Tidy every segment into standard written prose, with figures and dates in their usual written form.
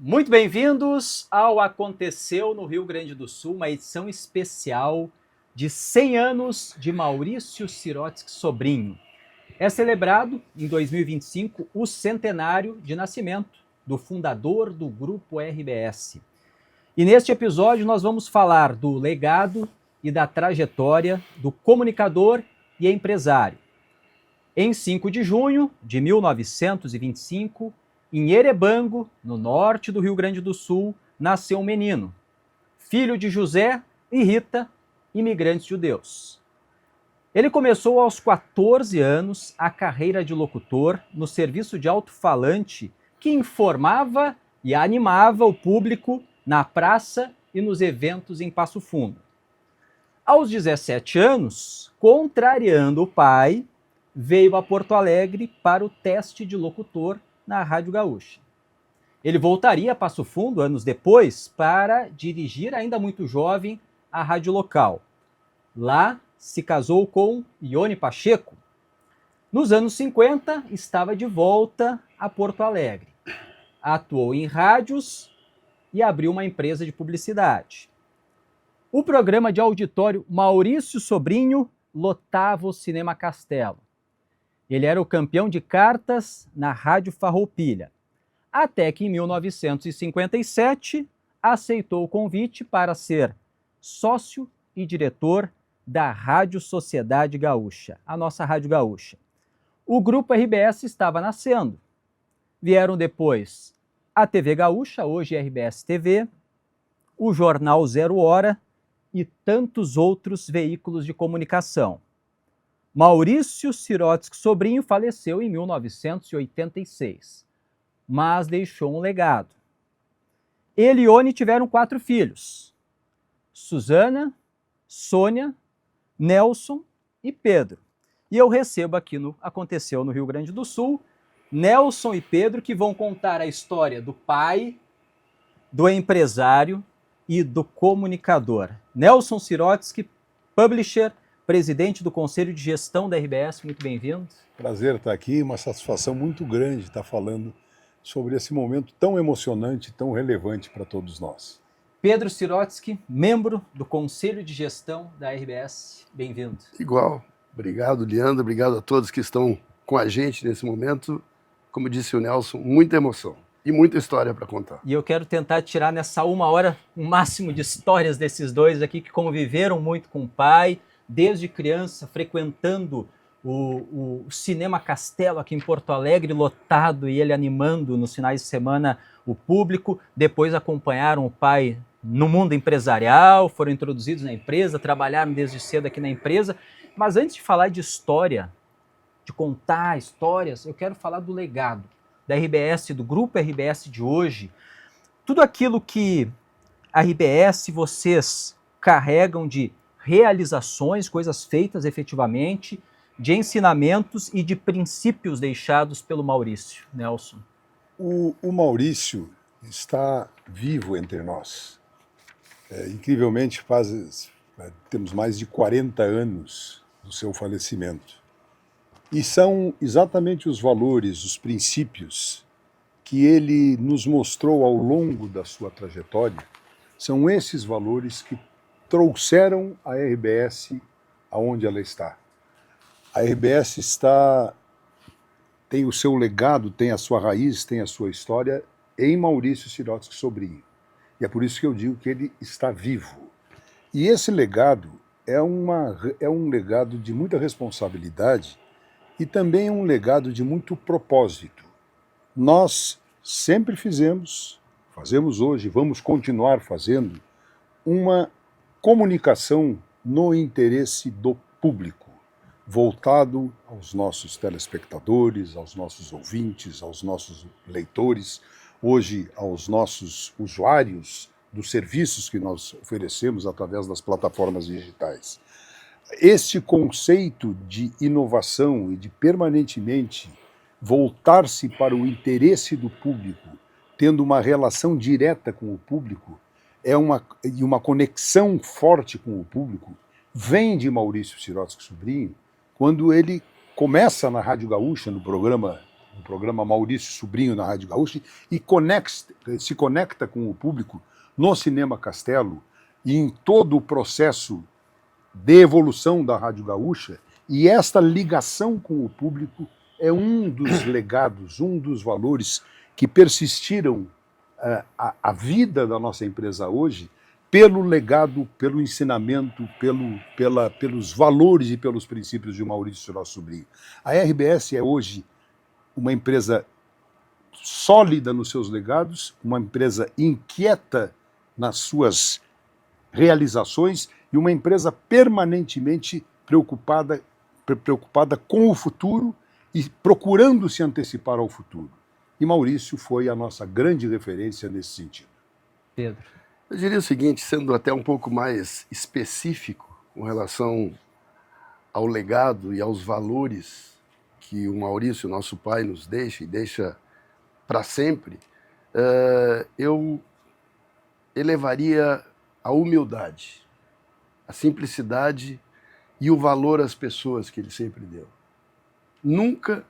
Muito bem-vindos ao Aconteceu no Rio Grande do Sul, uma edição especial de 100 anos de Maurício Sirotsky Sobrinho. É celebrado em 2025 o centenário de nascimento do fundador do Grupo RBS. E neste episódio nós vamos falar do legado e da trajetória do comunicador e empresário. Em 5 de junho de 1925, em Erebango, no norte do Rio Grande do Sul, nasceu um menino, filho de José e Rita, imigrantes judeus. Ele começou aos 14 anos a carreira de locutor no serviço de alto-falante que informava e animava o público na praça e nos eventos em Passo Fundo. Aos 17 anos, contrariando o pai, veio a Porto Alegre para o teste de locutor na Rádio Gaúcha. Ele voltaria a Passo Fundo anos depois para dirigir, ainda muito jovem, a rádio local. Lá se casou com Ione Pacheco. Nos anos 50, estava de volta a Porto Alegre. Atuou em rádios e abriu uma empresa de publicidade. O programa de auditório Maurício Sobrinho lotava o Cinema Castelo. Ele era o campeão de cartas na Rádio Farroupilha, até que em 1957 aceitou o convite para ser sócio e diretor da Rádio Sociedade Gaúcha, a nossa Rádio Gaúcha. O Grupo RBS estava nascendo. Vieram depois a TV Gaúcha, hoje RBS TV, o Jornal Zero Hora e tantos outros veículos de comunicação. Maurício Sirotsky Sobrinho faleceu em 1986, mas deixou um legado. Ele e Ione tiveram 4 filhos: Suzana, Sônia, Nelson e Pedro. E eu recebo aqui no Aconteceu no Rio Grande do Sul, Nelson e Pedro, que vão contar a história do pai, do empresário e do comunicador. Nelson Sirotsky, publisher, presidente do Conselho de Gestão da RBS, muito bem-vindo. Prazer estar aqui, uma satisfação muito grande estar falando sobre esse momento tão emocionante, tão relevante para todos nós. Pedro Sirotsky, membro do Conselho de Gestão da RBS, bem-vindo. Igual, obrigado Leandro, obrigado a todos que estão com a gente nesse momento. Como disse o Nelson, muita emoção e muita história para contar. E eu quero tentar tirar nessa 1 hora o máximo de histórias desses dois aqui que conviveram muito com o pai, desde criança, frequentando o Cinema Castelo aqui em Porto Alegre, lotado, e ele animando nos finais de semana o público. Depois acompanharam o pai no mundo empresarial, foram introduzidos na empresa, trabalharam desde cedo aqui na empresa. Mas antes de falar de história, de contar histórias, eu quero falar do legado da RBS, do Grupo RBS de hoje. Tudo aquilo que a RBS, vocês carregam de realizações, coisas feitas efetivamente, de ensinamentos e de princípios deixados pelo Maurício. Nelson. O Maurício está vivo entre nós. Incrivelmente, temos mais de 40 anos do seu falecimento. E são exatamente os valores, os princípios que ele nos mostrou ao longo da sua trajetória, são esses valores que trouxeram a RBS aonde ela está. A RBS tem o seu legado, tem a sua raiz, tem a sua história em Maurício Sirotsky Sobrinho. E é por isso que eu digo que ele está vivo. E esse legado é um legado de muita responsabilidade e também um legado de muito propósito. Nós sempre fazemos hoje, vamos continuar fazendo, uma comunicação no interesse do público, voltado aos nossos telespectadores, aos nossos ouvintes, aos nossos leitores, hoje aos nossos usuários dos serviços que nós oferecemos através das plataformas digitais. Este conceito de inovação e de permanentemente voltar-se para o interesse do público, tendo uma relação direta com o público, e uma conexão forte com o público, vem de Maurício Sirotsky Sobrinho, quando ele começa na Rádio Gaúcha, no programa um programa Maurício Sobrinho na Rádio Gaúcha, e se conecta com o público no Cinema Castelo e em todo o processo de evolução da Rádio Gaúcha, e esta ligação com o público é um dos legados, um dos valores que persistiram a vida da nossa empresa hoje, pelo legado, pelo ensinamento, pelos valores e pelos princípios de Maurício Sirotsky Sobrinho. A RBS é hoje uma empresa sólida nos seus legados, uma empresa inquieta nas suas realizações e uma empresa permanentemente preocupada com o futuro e procurando se antecipar ao futuro. E Maurício foi a nossa grande referência nesse sentido. Pedro. Eu diria o seguinte, sendo até um pouco mais específico com relação ao legado e aos valores que o Maurício, nosso pai, nos deixa e deixa para sempre, eu elevaria a humildade, a simplicidade e o valor às pessoas que ele sempre deu. Nunca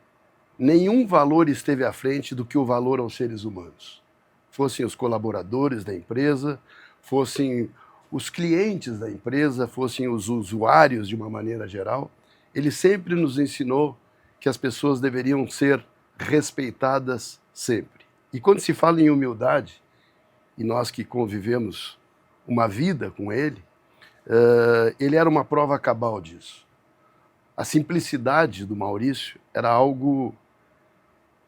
nenhum valor esteve à frente do que o valor aos seres humanos. Fossem os colaboradores da empresa, fossem os clientes da empresa, fossem os usuários de uma maneira geral. Ele sempre nos ensinou que as pessoas deveriam ser respeitadas sempre. E quando se fala em humildade, e nós que convivemos uma vida com ele, ele era uma prova cabal disso. A simplicidade do Maurício era algo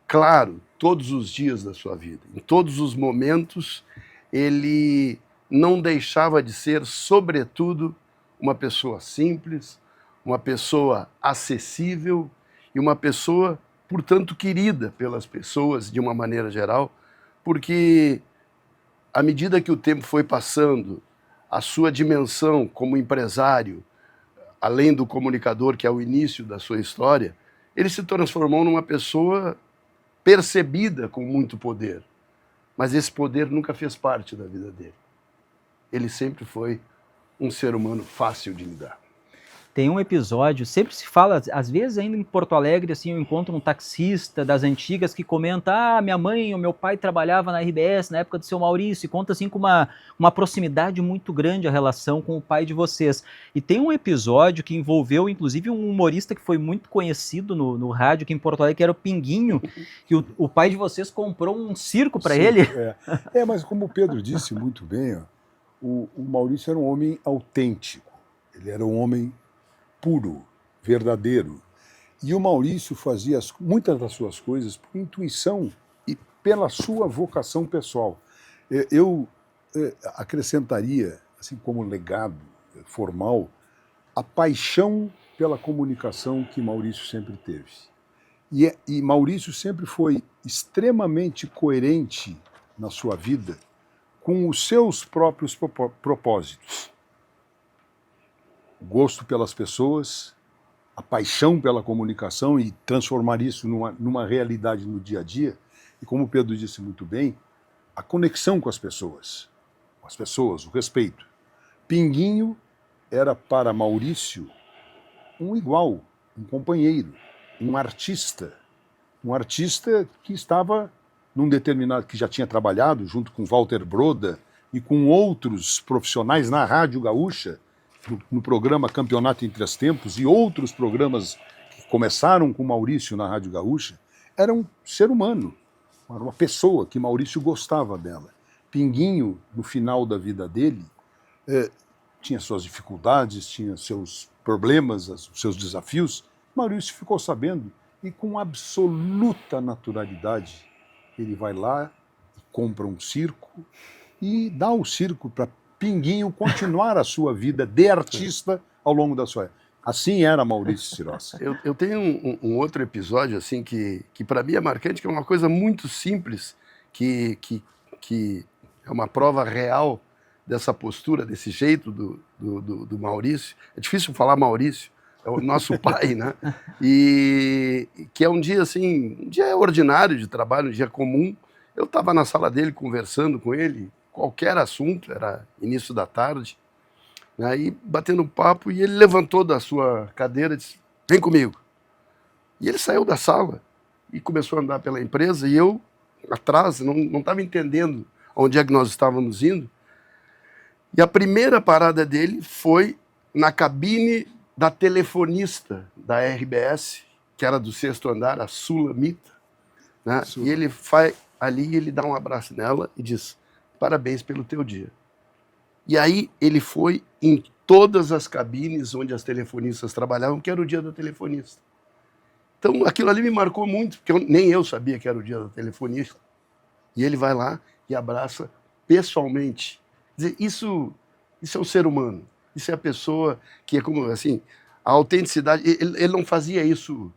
claro todos os dias da sua vida. Em todos os momentos, ele não deixava de ser, sobretudo, uma pessoa simples, uma pessoa acessível e uma pessoa, portanto, querida pelas pessoas de uma maneira geral, porque à medida que o tempo foi passando, a sua dimensão como empresário, além do comunicador, que é o início da sua história, ele se transformou numa pessoa percebida com muito poder. Mas esse poder nunca fez parte da vida dele. Ele sempre foi um ser humano fácil de lidar. Tem um episódio, sempre se fala, às vezes ainda em Porto Alegre, assim, eu encontro um taxista das antigas que comenta, minha mãe ou meu pai trabalhava na RBS na época do seu Maurício, e conta assim com uma proximidade muito grande a relação com o pai de vocês. E tem um episódio que envolveu, inclusive, um humorista que foi muito conhecido no rádio aqui em Porto Alegre, que era o Pinguinho, que o pai de vocês comprou um circo para ele. Mas como o Pedro disse muito bem, ó, o Maurício era um homem autêntico, ele era um homem puro, verdadeiro. E o Maurício fazia muitas das suas coisas por intuição e pela sua vocação pessoal. Eu acrescentaria, assim como legado formal, a paixão pela comunicação que Maurício sempre teve. E Maurício sempre foi extremamente coerente na sua vida com os seus próprios propósitos. O gosto pelas pessoas, a paixão pela comunicação e transformar isso numa realidade no dia a dia. E como o Pedro disse muito bem, a conexão com as pessoas, o respeito. Pinguinho era para Maurício um igual, um companheiro, um artista que estava num determinado, que já tinha trabalhado junto com Walter Broda e com outros profissionais na Rádio Gaúcha, no programa Campeonato em Três Tempos e outros programas que começaram com Maurício na Rádio Gaúcha, era um ser humano, era uma pessoa que Maurício gostava dela. Pinguinho, no final da vida dele, tinha suas dificuldades, tinha seus problemas, os seus desafios. Maurício ficou sabendo e com absoluta naturalidade ele vai lá, compra um circo e dá o circo para Pinguinho continuar a sua vida de artista ao longo da sua vida. Assim era Maurício Sirotsky. Eu tenho um outro episódio assim que para mim é marcante, que é uma coisa muito simples, que é uma prova real dessa postura, desse jeito do Maurício. É difícil falar Maurício, é o nosso pai, né? E que é um dia assim, um dia ordinário de trabalho, um dia comum. Eu estava na sala dele conversando com ele, qualquer assunto, era início da tarde, aí batendo um papo, e ele levantou da sua cadeira e disse, vem comigo. E ele saiu da sala, e começou a andar pela empresa, e eu, atrás, não estava entendendo onde é que nós estávamos indo. E a primeira parada dele foi na cabine da telefonista da RBS, que era do 6º andar, a Sulamita, né? E ele vai ali, ele dá um abraço nela e diz: parabéns pelo teu dia. E aí ele foi em todas as cabines onde as telefonistas trabalhavam, que era o dia da telefonista. Então aquilo ali me marcou muito, porque nem eu sabia que era o dia da telefonista. E ele vai lá e abraça pessoalmente. Quer dizer, isso é o ser humano. Isso é a pessoa que é como, assim, a autenticidade. Ele não fazia isso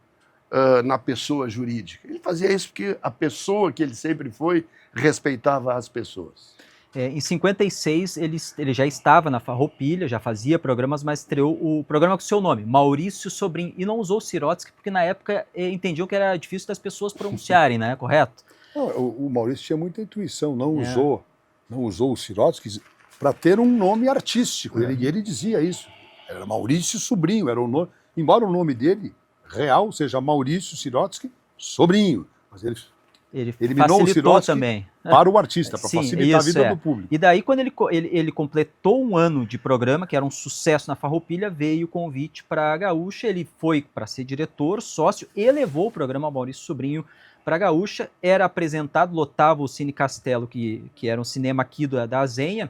na pessoa jurídica. Ele fazia isso porque a pessoa que ele sempre foi respeitava as pessoas. Em 56, ele já estava na Farroupilha, já fazia programas, mas estreou o programa com o seu nome, Maurício Sobrinho, e não usou Sirotsky, porque na época entendiam que era difícil das pessoas pronunciarem, né? Correto? Não, o Maurício tinha muita intuição, não usou o Sirotsky para ter um nome artístico. Ele dizia isso. Era Maurício Sobrinho, era o nome. Embora o nome dele, real, seja Maurício Sirotsky Sobrinho. Mas ele eliminou o Sirotsky também para o artista, para facilitar a vida do público. E daí, quando ele completou um ano de programa, que era um sucesso na Farroupilha, veio o convite para a Gaúcha, ele foi para ser diretor, sócio, e levou o programa Maurício Sobrinho para a Gaúcha, era apresentado, lotava o Cine Castelo, que era um cinema aqui da Azenha,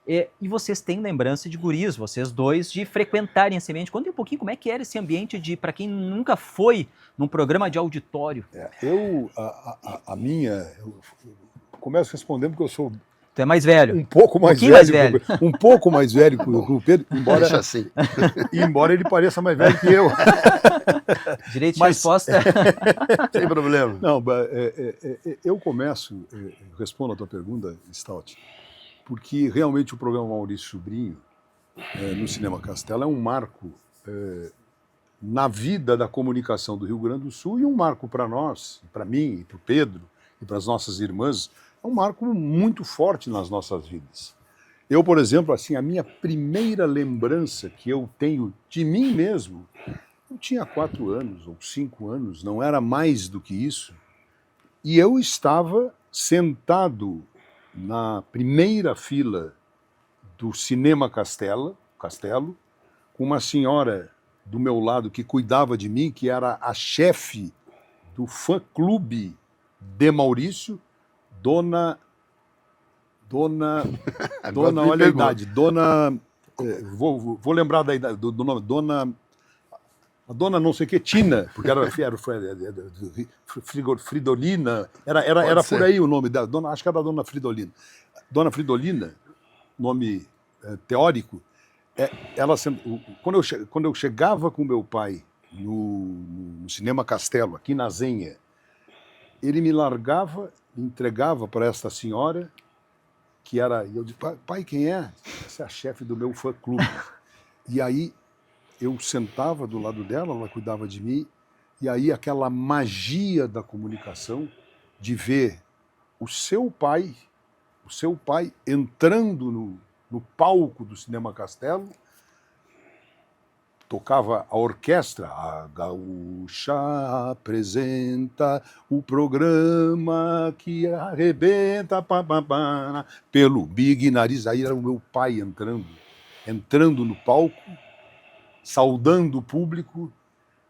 e vocês têm lembrança de guris, vocês dois, de frequentarem esse ambiente. Conta um pouquinho como é que era esse ambiente para quem nunca foi num programa de auditório. Eu começo respondendo porque eu sou... Tu é mais velho. Um pouco mais velho. Um pouco mais velho que o Pedro, embora ele pareça mais velho que eu. Direito de resposta. Sem problema. Não, eu respondo a tua pergunta, Stout, porque realmente o programa Maurício Sobrinho, no Cinema Castelo, é um marco na vida da comunicação do Rio Grande do Sul e um marco para nós, para mim, para o Pedro e para as nossas irmãs, é um marco muito forte nas nossas vidas. Eu, por exemplo, assim, a minha primeira lembrança que eu tenho de mim mesmo, eu tinha 4 anos ou 5 anos, não era mais do que isso, e eu estava sentado na primeira fila do Cinema Castelo, com uma senhora do meu lado que cuidava de mim, que era a chefe do fã-clube de Maurício, Dona, olha a idade, vou lembrar do nome, a dona não sei o que, Tina, porque era Fridolina, era por aí o nome dela, acho que era a Dona Fridolina. Dona Fridolina, nome teórico, quando eu chegava com meu pai no Cinema Castelo, aqui na Azenha, ele me largava, me entregava para esta senhora, que era... E eu disse, pai, quem é? Essa é a chefe do meu fã-clube. E aí eu sentava do lado dela, ela cuidava de mim, e aí aquela magia da comunicação, de ver o seu pai entrando no palco do Cinema Castelo, tocava a orquestra, a Gaúcha apresenta o programa que arrebenta pelo Big Nariz. Aí era o meu pai entrando no palco, saudando o público,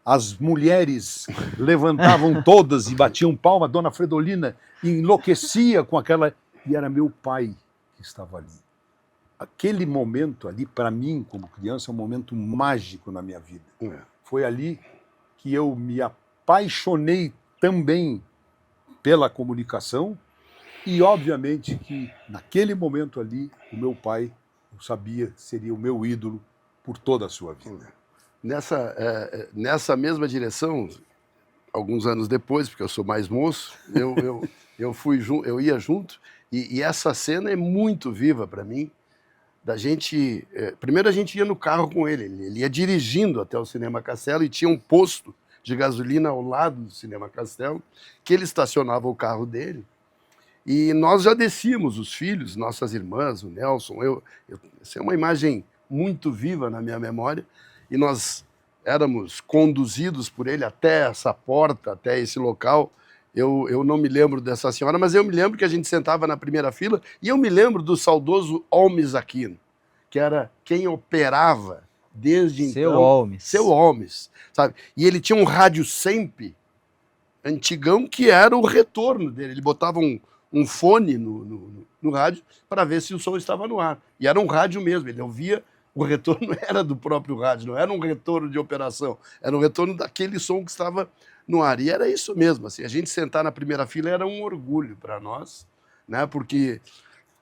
as mulheres levantavam todas e batiam palma, a Dona Fridolina enlouquecia com aquela... E era meu pai que estava ali. Aquele momento ali, para mim, como criança, é um momento mágico na minha vida. Foi ali que eu me apaixonei também pela comunicação e, obviamente, que naquele momento ali, o meu pai, eu sabia, seria o meu ídolo por toda a sua vida. Nessa mesma direção, alguns anos depois, porque eu sou mais moço, eu ia junto, e essa cena é muito viva para mim, da gente... primeiro a gente ia no carro com ele ia dirigindo até o Cinema Castelo e tinha um posto de gasolina ao lado do Cinema Castelo, que ele estacionava o carro dele, e nós já descíamos, os filhos, nossas irmãs, o Nelson, essa é uma imagem muito viva na minha memória, e nós éramos conduzidos por ele até essa porta, até esse local. Eu não me lembro dessa senhora, mas eu me lembro que a gente sentava na primeira fila e eu me lembro do saudoso Holmes Aquino, que era quem operava desde Seu então. Holmes. Seu Holmes, sabe? E ele tinha um rádio sempre antigão que era o retorno dele. Ele botava um fone no rádio para ver se o som estava no ar. E era um rádio mesmo, ele ouvia, o retorno era do próprio rádio, não era um retorno de operação, era um retorno daquele som que estava no ar. E era isso mesmo, assim, a gente sentar na primeira fila era um orgulho para nós, né? Porque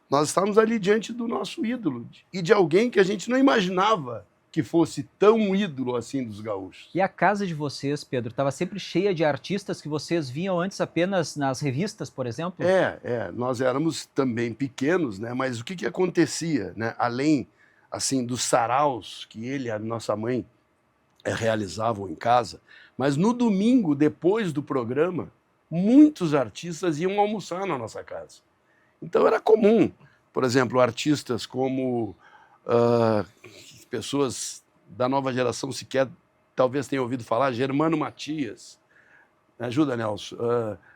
nós estávamos ali diante do nosso ídolo e de alguém que a gente não imaginava que fosse tão ídolo assim dos gaúchos. E a casa de vocês, Pedro, estava sempre cheia de artistas que vocês viam antes apenas nas revistas, por exemplo? Nós éramos também pequenos, né? Mas o que acontecia, né? Além assim dos saraus que ele e a nossa mãe realizavam em casa, mas no domingo, depois do programa, muitos artistas iam almoçar na nossa casa. Então era comum, por exemplo, artistas como pessoas da nova geração sequer talvez tenham ouvido falar, Germano Matias. Me ajuda, Nelson.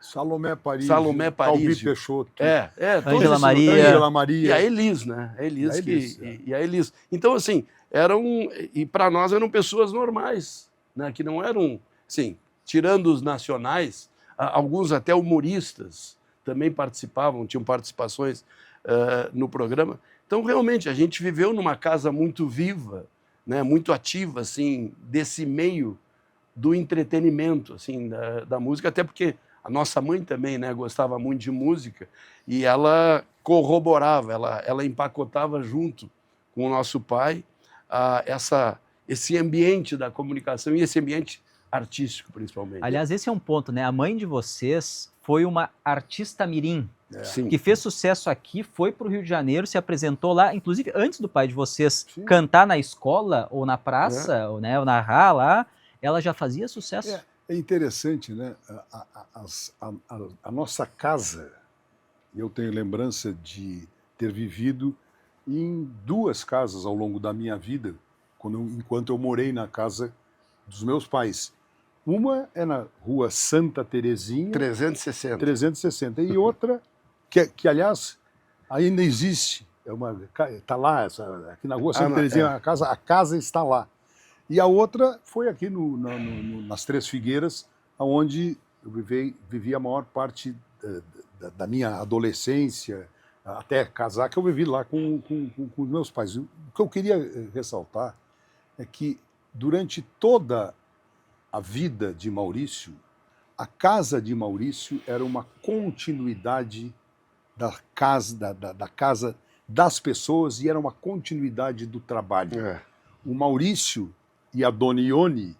Salomé Paris. Salomé Paris. Calbi Peixoto. Ângela Maria. Ângela Maria. E a Elis, né? E a Elis. Então, assim, e para nós eram pessoas normais, né? Que não eram, assim, tirando os nacionais, alguns até humoristas também participavam, tinham participações no programa. Então, realmente, a gente viveu numa casa muito viva, né? Muito ativa, assim, desse meio do entretenimento, assim, da música, até porque a nossa mãe também, né, gostava muito de música e ela corroborava, ela empacotava junto com o nosso pai esse ambiente da comunicação e esse ambiente artístico, principalmente. Aliás, esse é um ponto, né? A mãe de vocês foi uma artista mirim, Sim. que fez sucesso aqui, foi para o Rio de Janeiro, se apresentou lá, inclusive antes do pai de vocês Sim. cantar na escola ou na praça, ou narrar lá, ela já fazia sucesso. É interessante, né? A nossa casa, eu tenho lembrança de ter vivido em 2 casas ao longo da minha vida, enquanto eu morei na casa dos meus pais. Uma é na rua Santa Terezinha, 360, e outra, que aliás, ainda existe, está lá, aqui na rua Santa Terezinha, a casa está lá. E a outra foi aqui nas Três Figueiras, onde eu vivi a maior parte da minha adolescência, até casar, que eu vivi lá com os meus pais. O que eu queria ressaltar é que durante toda a vida de Maurício, a casa de Maurício era uma continuidade da casa das pessoas e era uma continuidade do trabalho. O Maurício e a Dona Ione,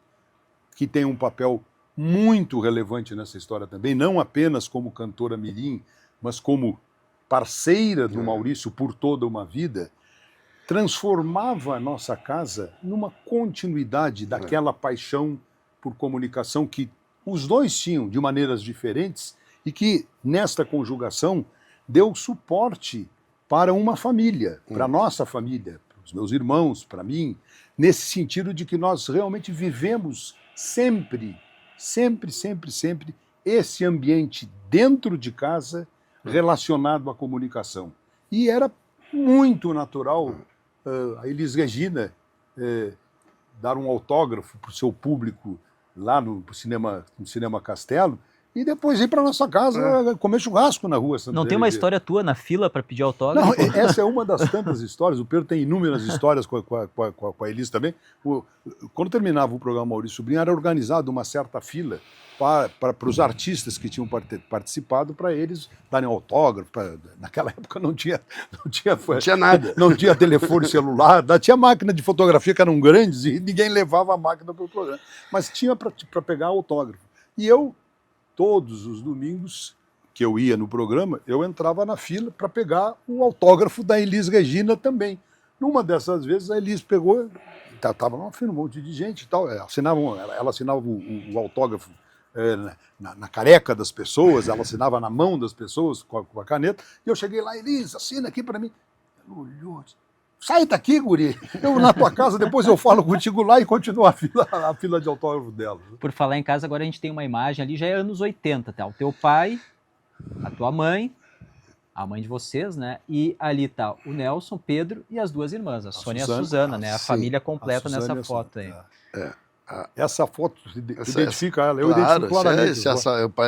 que tem um papel muito relevante nessa história também, não apenas como cantora mirim, mas como parceira do Maurício por toda uma vida, transformava a nossa casa numa continuidade daquela paixão por comunicação que os dois tinham de maneiras diferentes e que, nesta conjugação, deu suporte para uma família, para a nossa família, para os meus irmãos, para mim, nesse sentido de que nós realmente vivemos sempre esse ambiente dentro de casa relacionado à comunicação. E era muito natural a Elis Regina dar um autógrafo para o seu público lá no Cinema Castelo e depois ir para nossa casa comer churrasco na rua Santa Não tem uma história tua na fila para pedir autógrafo? Não, essa é uma das tantas histórias. O Pedro tem inúmeras histórias com a Elis também. Quando terminava o programa Maurício Sobrinho, era organizado uma certa fila para os artistas que tinham participado, para eles darem autógrafo. Naquela época não tinha nada. Não tinha telefone celular, tinha máquina de fotografia que eram grandes e ninguém levava a máquina para o programa. Mas tinha para pegar autógrafo. E eu, todos os domingos que eu ia no programa, eu entrava na fila para pegar o autógrafo da Elis Regina também. Numa dessas vezes, a Elis pegou, estava lá um monte de gente e tal, ela assinava o autógrafo na careca das pessoas, ela assinava na mão das pessoas com a caneta, e eu cheguei lá, Elis, assina aqui para mim. Ela olhou, sai daqui, guri, eu na tua casa, depois eu falo contigo lá e continua a fila de autógrafo dela. Por falar em casa, agora a gente tem uma imagem ali, já é anos 80, tá? O teu pai, a tua mãe, a mãe de vocês, né? E ali tá o Nelson, Pedro e as duas irmãs, a Sônia e a Suzana, né? A sim, família completa a nessa Suzana e a foto aí. Essa foto, tu identifica ela, eu Claro, identifico claramente.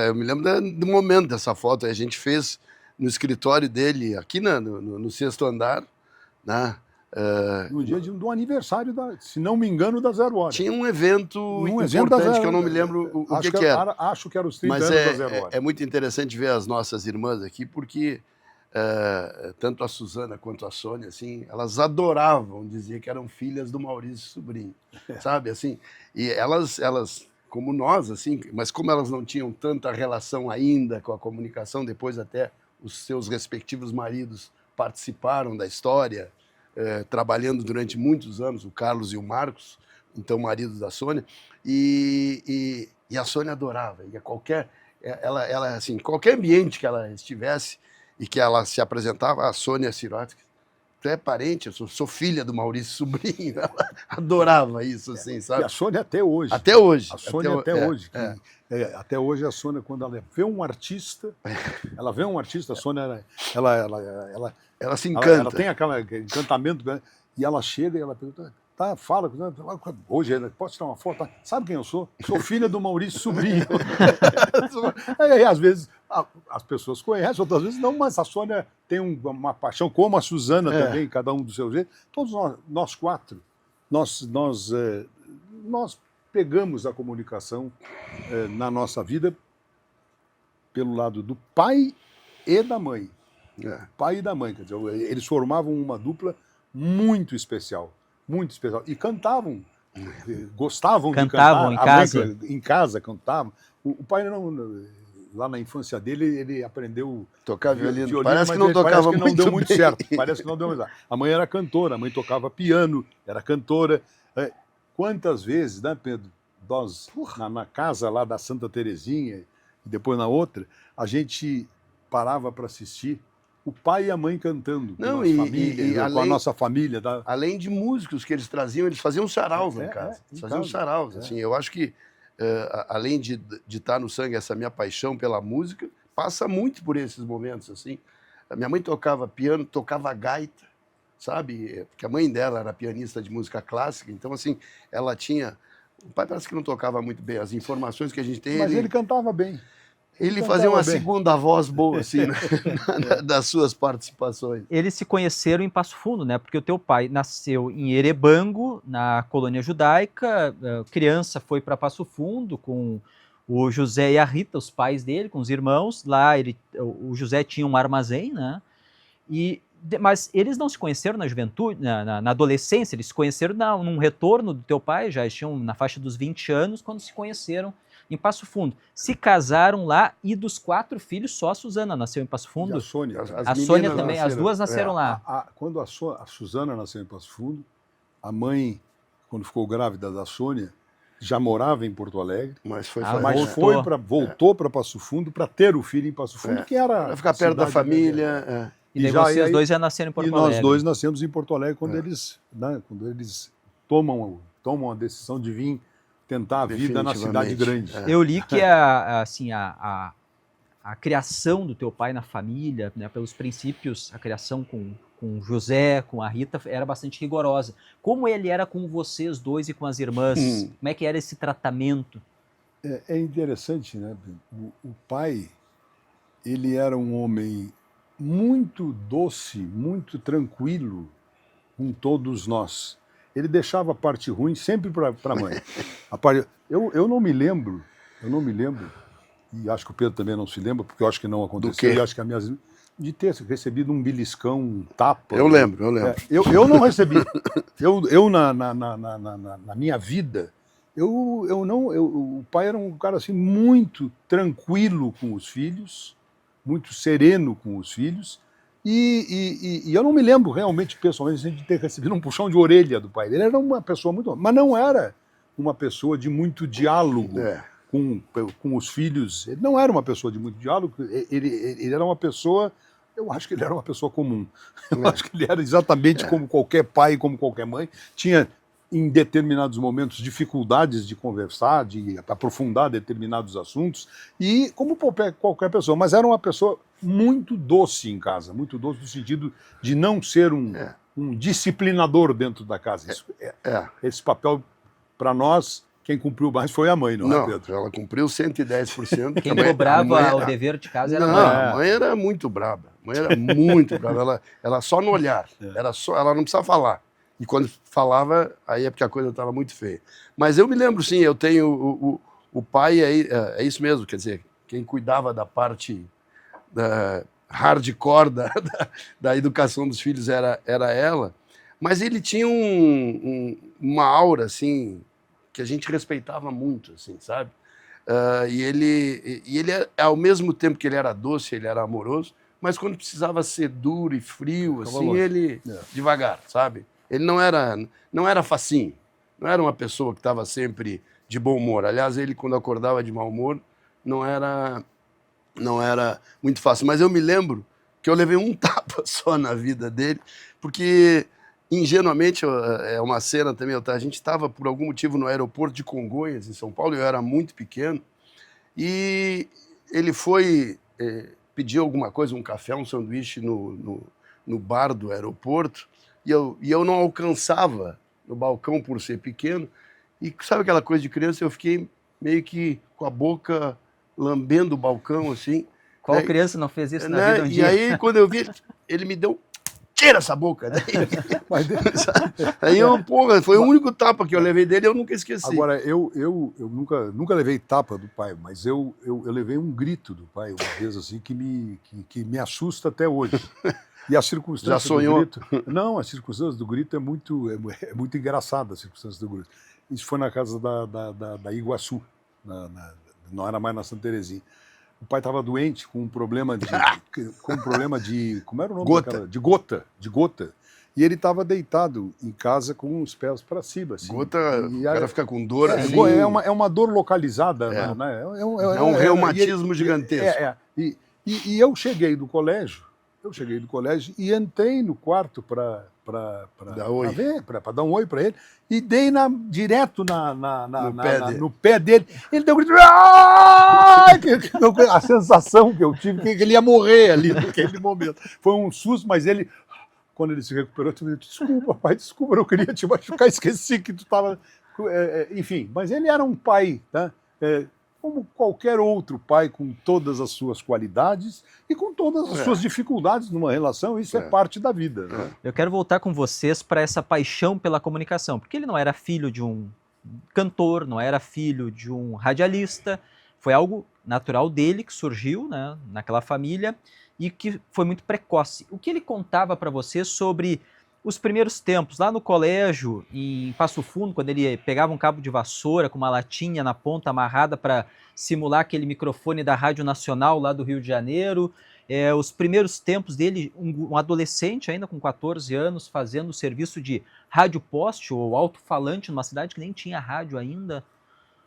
eu me lembro do momento dessa foto. A gente fez no escritório dele, aqui no 6º andar, né? No dia do aniversário, se não me engano, da Zero Hora. Tinha um evento evento da importante Zero que eu não Hora. me lembro o Acho que era. Acho que era os 30 Mas anos da Zero Hora. é muito interessante ver as nossas irmãs aqui, porque tanto a Suzana quanto a Sônia, assim, elas adoravam dizer que eram filhas do Maurício Sobrinho, sabe, assim, e elas, como nós, assim, mas como elas não tinham tanta relação ainda com a comunicação, depois até os seus respectivos maridos participaram da história, trabalhando durante muitos anos, o Carlos e o Marcos, então maridos da Sônia, e a Sônia adorava, e ela assim, qualquer ambiente que ela estivesse e que ela se apresentava, a Sônia Sirotsky, tu é parente, eu sou filha do Maurício Sobrinho, ela adorava isso, assim, sabe? E a Sônia até hoje. Até hoje. A Sônia até hoje. Até hoje a Sônia, quando ela vê um artista, a Sônia, ela se encanta. Ela tem aquele encantamento, né? E ela chega e ela pergunta, tá, fala, hoje, posso tirar uma foto? Sabe quem eu sou? Sou filha do Maurício Sobrinho. Aí, às vezes, as pessoas conhecem, outras vezes não, mas a Sônia tem uma paixão, como a Suzana também, cada um do seu jeito. Todos nós quatro, nós pegamos a comunicação na nossa vida pelo lado do pai e da mãe. Pai e da mãe, quer dizer, eles formavam uma dupla muito especial. Muito especial. E cantavam, gostavam de cantar. Em casa? Em casa cantavam. O pai, lá na infância dele, ele aprendeu tocar violino. Parece que não tocava muito bem. Parece que não deu muito certo. Parece que não deu muito certo. A mãe era cantora, a mãe tocava piano, era cantora. Quantas vezes, né, Pedro, nós, na casa lá da Santa Terezinha, e depois na outra, a gente parava para assistir o pai e a mãe cantando com a nossa família. Além de músicos que eles traziam, eles faziam saraus lá em casa. Eles faziam saraus. Assim, eu acho que, além de estar no sangue essa minha paixão pela música, passa muito por esses momentos. Assim. A minha mãe tocava piano, tocava gaita, sabe? Porque a mãe dela era pianista de música clássica, então, assim, ela tinha... O pai parece que não tocava muito bem. As informações que a gente tem... Mas ele cantava bem. Ele fazia uma segunda voz boa, assim, das suas participações. Eles se conheceram em Passo Fundo, né? Porque o teu pai nasceu em Erebango, na colônia judaica, criança foi para Passo Fundo com o José e a Rita, os pais dele, com os irmãos. Lá o José tinha um armazém, né? Mas eles não se conheceram na juventude, na adolescência, eles se conheceram num retorno do teu pai, já tinham na faixa dos 20 anos, quando se conheceram em Passo Fundo. Se casaram lá e dos 4 filhos, só a Suzana nasceu em Passo Fundo. E a Sônia. A Sônia também, as duas nasceram lá. Quando a Suzana nasceu em Passo Fundo, a mãe, quando ficou grávida da Sônia, já morava em Porto Alegre, mas voltou para Passo Fundo para ter o filho em Passo Fundo, que era... Para ficar perto da família. E daí vocês dois já nasceram em Porto Alegre. E nós dois nascemos em Porto Alegre quando eles tomam a decisão de vir tentar a vida na cidade grande. Eu li que a criação do teu pai na família, né, pelos princípios, a criação com o José, com a Rita, era bastante rigorosa. Como ele era com vocês dois e com as irmãs? Como é que era esse tratamento? É interessante, né? O pai, ele era um homem muito doce, muito tranquilo com todos nós. Ele deixava a parte ruim sempre para a mãe. Eu não me lembro, e acho que o Pedro também não se lembra, porque eu acho que não aconteceu, e acho que de ter recebido um beliscão, um tapa. Eu lembro. Eu não recebi. Na minha vida, o pai era um cara assim, muito tranquilo com os filhos, muito sereno com os filhos, e eu não me lembro realmente, pessoalmente, de ter recebido um puxão de orelha do pai. Ele era uma pessoa muito... Mas não era uma pessoa de muito diálogo com os filhos. Ele não era uma pessoa de muito diálogo, ele era uma pessoa... Eu acho que ele era uma pessoa comum. Eu acho que ele era exatamente como qualquer pai, como qualquer mãe. Tinha, em determinados momentos, dificuldades de conversar, de aprofundar determinados assuntos, e como qualquer pessoa. Mas era uma pessoa muito doce em casa, muito doce no sentido de não ser um disciplinador dentro da casa. Esse papel, para nós, quem cumpriu mais foi a mãe, não é, Pedro? Ela cumpriu 110%. Quem cobrava o dever de casa era a mãe. A mãe era muito braba. A mãe era muito braba. Ela só no olhar. Ela não precisava falar. E quando falava, aí é porque a coisa estava muito feia. Mas eu me lembro, sim, eu tenho o pai, é isso mesmo, quer dizer, quem cuidava da parte hardcore da educação dos filhos era ela. Mas ele tinha uma aura, assim, que a gente respeitava muito, assim, sabe? E ele, ao mesmo tempo que ele era doce, ele era amoroso, mas quando precisava ser duro e frio, assim, ele devagar, sabe? Ele não era facinho, não era uma pessoa que estava sempre de bom humor. Aliás, ele, quando acordava de mau humor, não era muito fácil. Mas eu me lembro que eu levei um tapa só na vida dele, porque, ingenuamente, é uma cena também, a gente estava, por algum motivo, no aeroporto de Congonhas, em São Paulo, eu era muito pequeno, e ele foi pedir alguma coisa, um café, um sanduíche no bar do aeroporto, e eu não alcançava no balcão por ser pequeno, e sabe aquela coisa de criança? Eu fiquei meio que com a boca lambendo o balcão, assim. Qual criança não fez isso na vida um dia? E aí, quando eu vi, ele me deu, tira essa boca. Aí foi o único tapa que eu levei dele, eu nunca esqueci. Agora, eu nunca levei tapa do pai, mas eu levei um grito do pai uma vez, assim, que me assusta até hoje. E a circunstância Já sonhou? do grito... Não, a circunstância do grito é muito engraçada, a circunstância do grito. Isso foi na casa da Iguaçu, não era mais na Santa Terezinha. O pai estava doente com um problema de... Como era o nome Gota. daquela? De gota. E ele estava deitado em casa com os pés para cima. Assim. Gota, o cara fica com dor assim. É uma dor localizada. Né? É um reumatismo gigantesco. E eu cheguei do colégio e entrei no quarto para dar um oi para ele, e dei direto no pé dele. Ele deu um grito. A sensação que eu tive que ele ia morrer ali naquele momento. Foi um susto, mas ele, quando ele se recuperou, eu disse: desculpa, pai, desculpa, eu não queria te machucar, esqueci que tu estava... Enfim, mas ele era um pai, né? Como qualquer outro pai, com todas as suas qualidades e com todas as suas dificuldades numa relação, isso é parte da vida. Né? Eu quero voltar com vocês para essa paixão pela comunicação, porque ele não era filho de um cantor, não era filho de um radialista, foi algo natural dele que surgiu, né, naquela família e que foi muito precoce. O que ele contava para vocês sobre os primeiros tempos, lá no colégio, em Passo Fundo, quando ele pegava um cabo de vassoura com uma latinha na ponta amarrada para simular aquele microfone da Rádio Nacional lá do Rio de Janeiro, os primeiros tempos dele, um adolescente ainda com 14 anos, fazendo o serviço de rádio poste ou alto-falante numa cidade que nem tinha rádio ainda.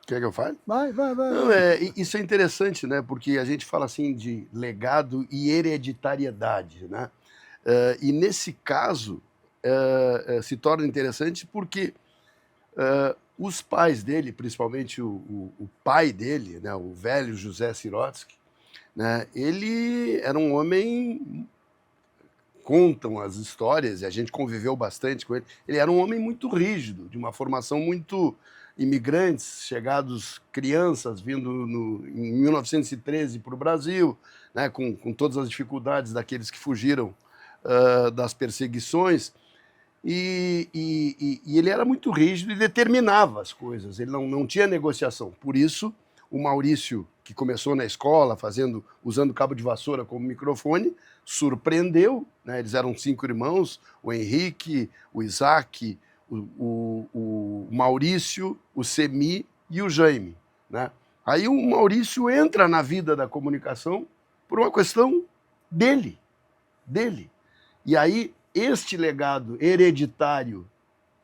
Quer que eu fale? Vai. Não, isso é interessante, né? Porque a gente fala assim de legado e hereditariedade, né? E nesse caso... se torna interessante porque os pais dele, principalmente o pai dele, né, o velho José Sirotsky, né, ele era um homem, contam as histórias, e a gente conviveu bastante com ele, ele era um homem muito rígido, de uma formação muito imigrantes, chegados crianças, vindo em 1913 para o Brasil, né, com todas as dificuldades daqueles que fugiram das perseguições. E ele era muito rígido e determinava as coisas, ele não tinha negociação. Por isso, o Maurício, que começou na escola, usando cabo de vassoura como microfone, surpreendeu, né? Eles eram 5 irmãos, o Henrique, o Isaac, o Maurício, o Semi e o Jaime, né? Aí o Maurício entra na vida da comunicação por uma questão dele. E aí, este legado hereditário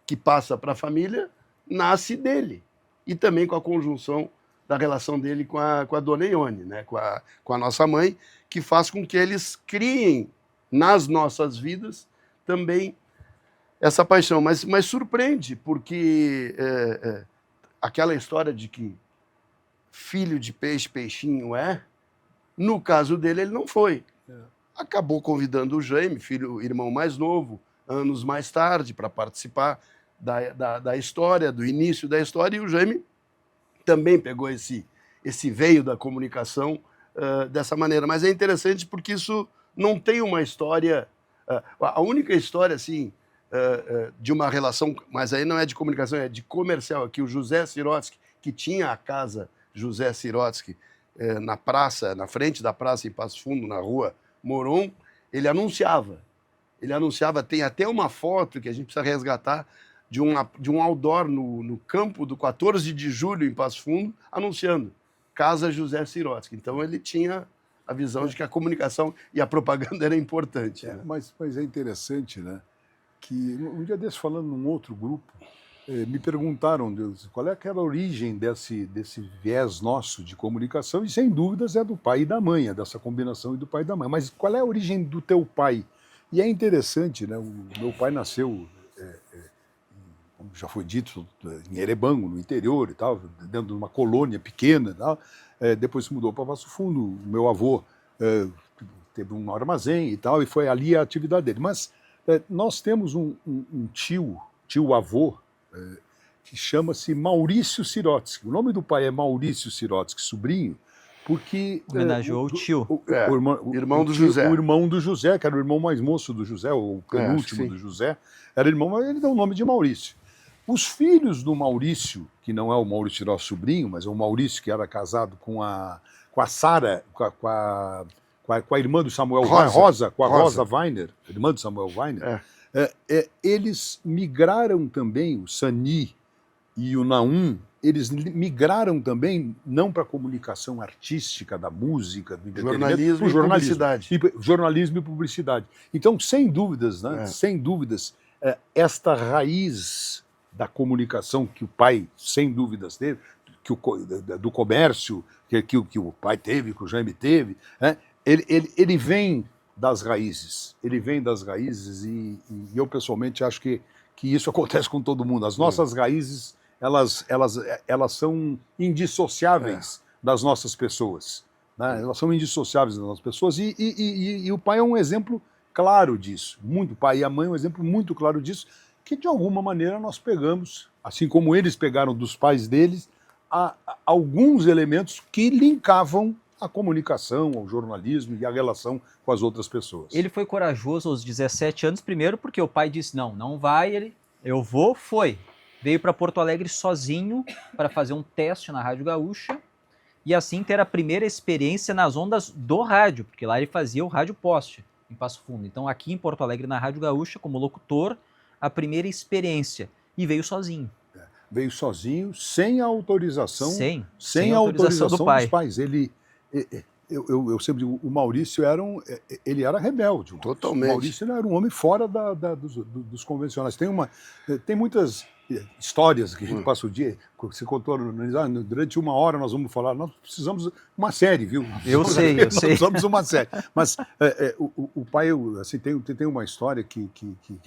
que passa para a família nasce dele. E também com a conjunção da relação dele com a dona Ione, né? com a nossa mãe, que faz com que eles criem nas nossas vidas também essa paixão. Mas surpreende, porque aquela história de que filho de peixe, peixinho é, no caso dele ele não foi. Acabou convidando o Jaime, irmão mais novo, anos mais tarde, para participar da história, do início da história, e o Jaime também pegou esse veio da comunicação dessa maneira. Mas é interessante porque isso não tem uma história... a única história, assim, de uma relação, mas aí não é de comunicação, é de comercial, aqui o José Sirotsky, que tinha a casa José Sirotsky na praça, na frente da praça em Passo Fundo, na rua Moron, ele anunciava, tem até uma foto que a gente precisa resgatar, de um outdoor no campo do 14 de julho em Passo Fundo, anunciando Casa José Sirotsky. Então ele tinha a visão de que a comunicação e a propaganda era importante. Né? Mas é interessante, né, que um dia desse, falando num outro grupo, me perguntaram, Deus, qual é aquela origem desse viés nosso de comunicação, e sem dúvidas é do pai e da mãe, é dessa combinação do pai e da mãe. Mas qual é a origem do teu pai? E é interessante, né, o meu pai nasceu, como já foi dito, em Erebango, no interior e tal, dentro de uma colônia pequena e tal. Depois se mudou para Passo Fundo, o meu avô teve um armazém e tal, e foi ali a atividade dele. Mas nós temos um tio-avô, que chama-se Maurício Sirotsky. O nome do pai é Maurício Sirotsky, sobrinho, porque... Homenageou o tio. Irmão do José. O irmão do José, que era o irmão mais moço do José, o penúltimo do José, era irmão, mas ele deu o nome de Maurício. Os filhos do Maurício, que não é o Maurício Sirotsky sobrinho, mas é o Maurício que era casado com a Sara, com a irmã do Samuel Rosa Weiner, irmã do Samuel Weiner, eles migraram também, o Sani e o Naum, eles migraram também, não para a comunicação artística, da música, do jornalismo e publicidade. Jornalismo e publicidade. Então, sem dúvidas, né, sem dúvidas, esta raiz da comunicação que o pai, sem dúvidas, teve, do comércio, que o pai teve, que o Jaime teve, né, ele vem das raízes, e eu pessoalmente acho que isso acontece com todo mundo. As nossas raízes, elas são indissociáveis das nossas pessoas, né? Elas são indissociáveis das nossas pessoas, e o pai é um exemplo claro disso, o pai e a mãe é um exemplo muito claro disso, que de alguma maneira nós pegamos, assim como eles pegaram dos pais deles, alguns elementos que linkavam a comunicação, ao jornalismo e a relação com as outras pessoas. Ele foi corajoso aos 17 anos, primeiro porque o pai disse, não vai, eu vou, foi. Veio para Porto Alegre sozinho para fazer um teste na Rádio Gaúcha e assim ter a primeira experiência nas ondas do rádio, porque lá ele fazia o rádio poste, em Passo Fundo. Então aqui em Porto Alegre, na Rádio Gaúcha, como locutor, a primeira experiência. E veio sozinho. Veio sozinho, sem a autorização, sem a autorização dos pais. Eu sempre digo, o Maurício ele era rebelde. Totalmente. O Maurício era um homem fora dos convencionais. Tem muitas histórias que a gente passa o dia, você contou, durante uma hora nós vamos falar, nós precisamos uma série, viu? Eu sei. Nós precisamos uma série. Mas o pai, assim, tem uma história que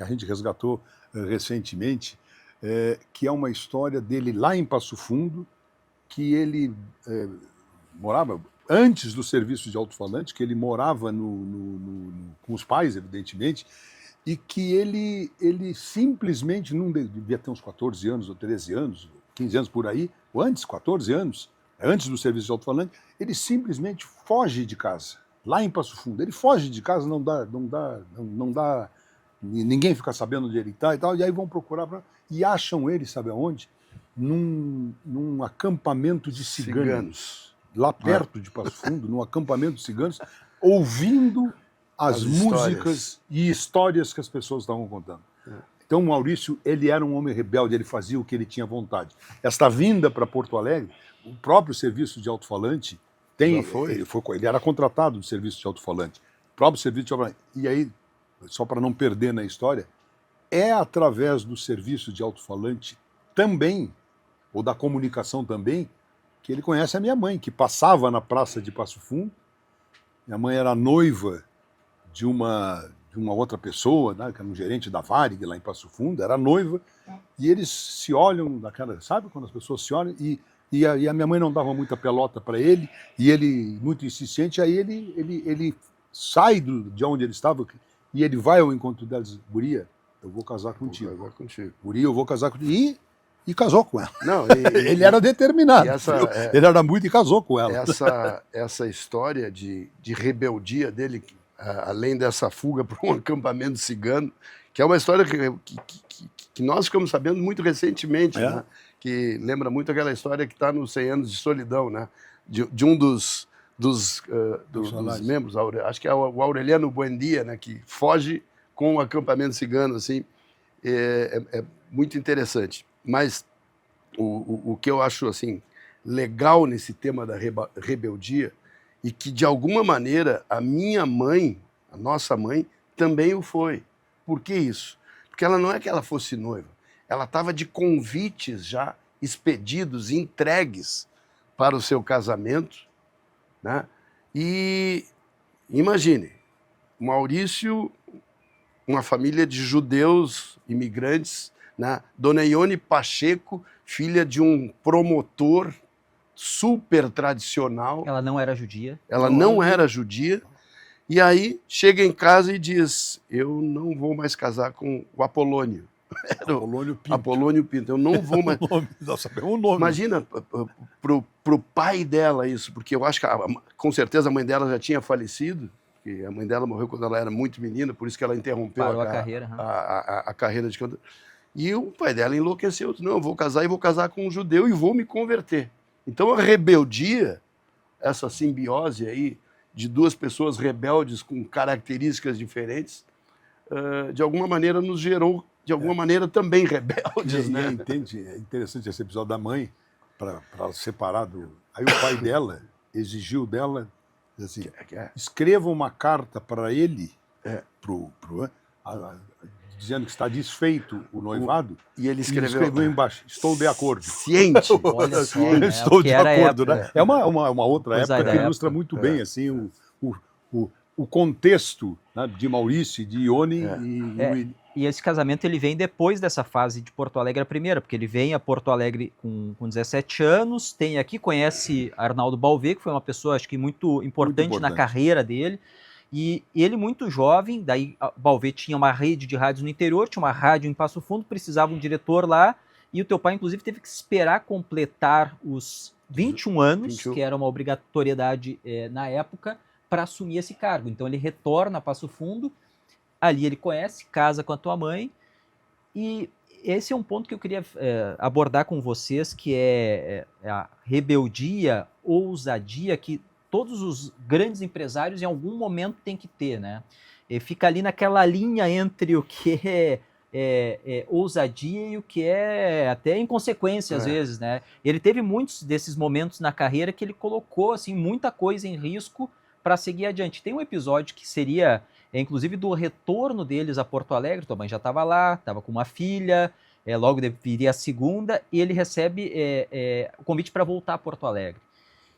a gente resgatou recentemente, que é uma história dele lá em Passo Fundo, que ele morava, antes do serviço de alto-falante, que ele morava com os pais, evidentemente, e que ele simplesmente, não devia ter uns 14 anos, ou 13 anos, 15 anos por aí, ou antes, 14 anos, antes do serviço de alto-falante, ele simplesmente foge de casa, lá em Passo Fundo. Ele foge de casa, não dá, ninguém fica sabendo onde ele está e tal, e aí vão procurar, e acham ele, sabe aonde? Num acampamento de ciganos. Lá perto de Passo Fundo, num acampamento de ciganos, ouvindo as músicas e histórias que as pessoas estavam contando. Então o Maurício, ele era um homem rebelde, ele fazia o que ele tinha vontade. Esta vinda para Porto Alegre, o próprio serviço de alto-falante, ele era contratado do serviço de alto-falante, o próprio serviço de alto-falante. E aí, só para não perder na história, é através do serviço de alto-falante também, ou da comunicação também, que ele conhece a minha mãe, que passava na praça de Passo Fundo. Minha mãe era noiva de uma outra pessoa, né, que era um gerente da Varig lá em Passo Fundo, era noiva, e eles se olham daquela, sabe quando as pessoas se olham, e a minha mãe não dava muita pelota para ele, e ele, muito insistente, aí ele sai de onde ele estava, e ele vai ao encontro dela e diz, guria, eu vou casar contigo. Vou casar contigo. Guria, eu vou casar contigo. E casou com ela. Não, ele era determinado. Ele era muito e casou com ela. Essa história de rebeldia dele, além dessa fuga para um acampamento cigano, que é uma história que nós ficamos sabendo muito recentemente, né? Que lembra muito aquela história que está nos 100 anos de solidão, né? De um dos membros, acho que é o Aureliano Buendia, né? Que foge com o acampamento cigano, assim, é muito interessante. Mas o que eu acho assim legal nesse tema da rebeldia e que de alguma maneira a minha mãe, a nossa mãe, também o foi. Por que isso? Porque ela não é que ela fosse noiva, ela estava de convites já expedidos, entregues para o seu casamento, né? E imagine, Maurício, uma família de judeus imigrantes, né? Dona Ione Pacheco, filha de um promotor super tradicional. Ela não era judia. Ela não era judia. E aí chega em casa e diz, eu não vou mais casar com o Apolônio. Apolônio Pinto. Apolônio Pinto. Eu não vou mais... Nós sabemos o nome. Imagina pro pai dela isso, porque eu acho que com certeza a mãe dela já tinha falecido, porque a mãe dela morreu quando ela era muito menina, por isso que ela interrompeu Parou a carreira. A carreira de cantor. E o pai dela enlouqueceu. Não, eu vou casar e vou casar com um judeu e vou me converter. Então a rebeldia, essa simbiose aí de duas pessoas rebeldes com características diferentes, de alguma maneira nos gerou, de alguma maneira também rebeldes, né? É interessante esse episódio da mãe, para separar do... Aí o pai dela exigiu dela, assim, escreva uma carta para ele, dizendo que está desfeito o noivado. E ele escreveu embaixo, estou de acordo. Ciente. Olha só, estou de acordo, época, né? É uma outra época que ilustra muito bem assim, o contexto, né, de Maurício, de Ione E esse casamento ele vem depois dessa fase de Porto Alegre a primeira, porque ele vem a Porto Alegre com 17 anos, tem aqui, conhece Arnaldo Balvê, que foi uma pessoa, acho que muito importante na carreira dele, e ele muito jovem, daí Balvê tinha uma rede de rádios no interior, tinha uma rádio em Passo Fundo, precisava um diretor lá, e o teu pai, inclusive, teve que esperar completar os 21 anos, que era uma obrigatoriedade na época, para assumir esse cargo. Então ele retorna a Passo Fundo, ali ele conhece, casa com a tua mãe, e esse é um ponto que eu queria abordar com vocês, que é a rebeldia, ousadia, que todos os grandes empresários em algum momento têm que ter, né? E fica ali naquela linha entre o que é ousadia e o que é até inconsequência, às vezes, né? Ele teve muitos desses momentos na carreira que ele colocou, assim, muita coisa em risco para seguir adiante. Tem um episódio que seria... inclusive do retorno deles a Porto Alegre, tua mãe já estava lá, estava com uma filha, logo viria a segunda, e ele recebe o convite para voltar a Porto Alegre.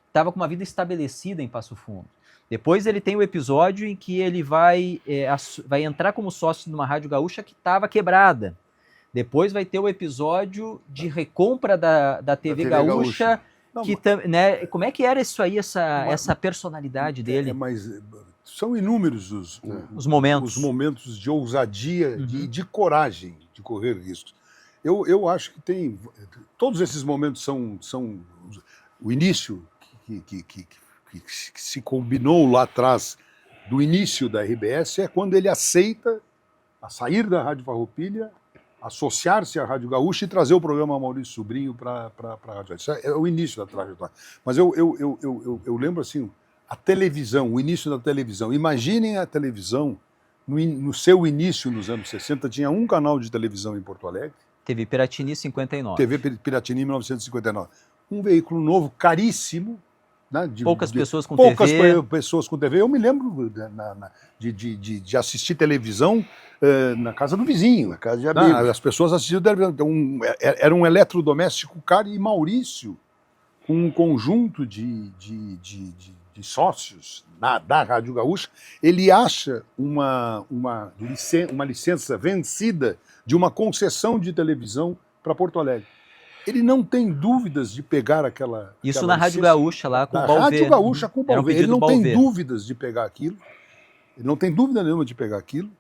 Estava com uma vida estabelecida em Passo Fundo. Depois ele tem o episódio em que ele vai entrar como sócio numa rádio gaúcha que estava quebrada. Depois vai ter o episódio de recompra da TV Gaúcha. Não, né, como é que era isso aí, essa personalidade dele? Mas são inúmeros os momentos de ousadia e de coragem de correr riscos. Eu acho que tem... Todos esses momentos são o início que se combinou lá atrás do início da RBS, é quando ele aceita a sair da Rádio Farroupilha, associar-se à Rádio Gaúcha e trazer o programa Maurício Sobrinho para a Rádio. Isso é o início da trajetória. Mas eu lembro assim, a televisão, o início da televisão. Imaginem a televisão, no seu início, nos anos 60, tinha um canal de televisão em Porto Alegre. TV Piratini 59. TV Piratini 1959. Um veículo novo, caríssimo. Né, poucas pessoas com TV. Eu me lembro de assistir televisão na casa do vizinho. Na casa de amigo. As pessoas assistiam televisão. Então, era um eletrodoméstico caro, e Maurício, com um conjunto de de sócios da Rádio Gaúcha, ele acha uma licença vencida de uma concessão de televisão para Porto Alegre. Ele não tem dúvidas de pegar aquela Isso na Rádio licença, Gaúcha, lá com o na Balvê. Rádio Gaúcha com o Era um Balvê. Ele pedido não do tem Balvê. dúvidas de pegar aquilo. Ele não tem dúvida nenhuma de pegar aquilo.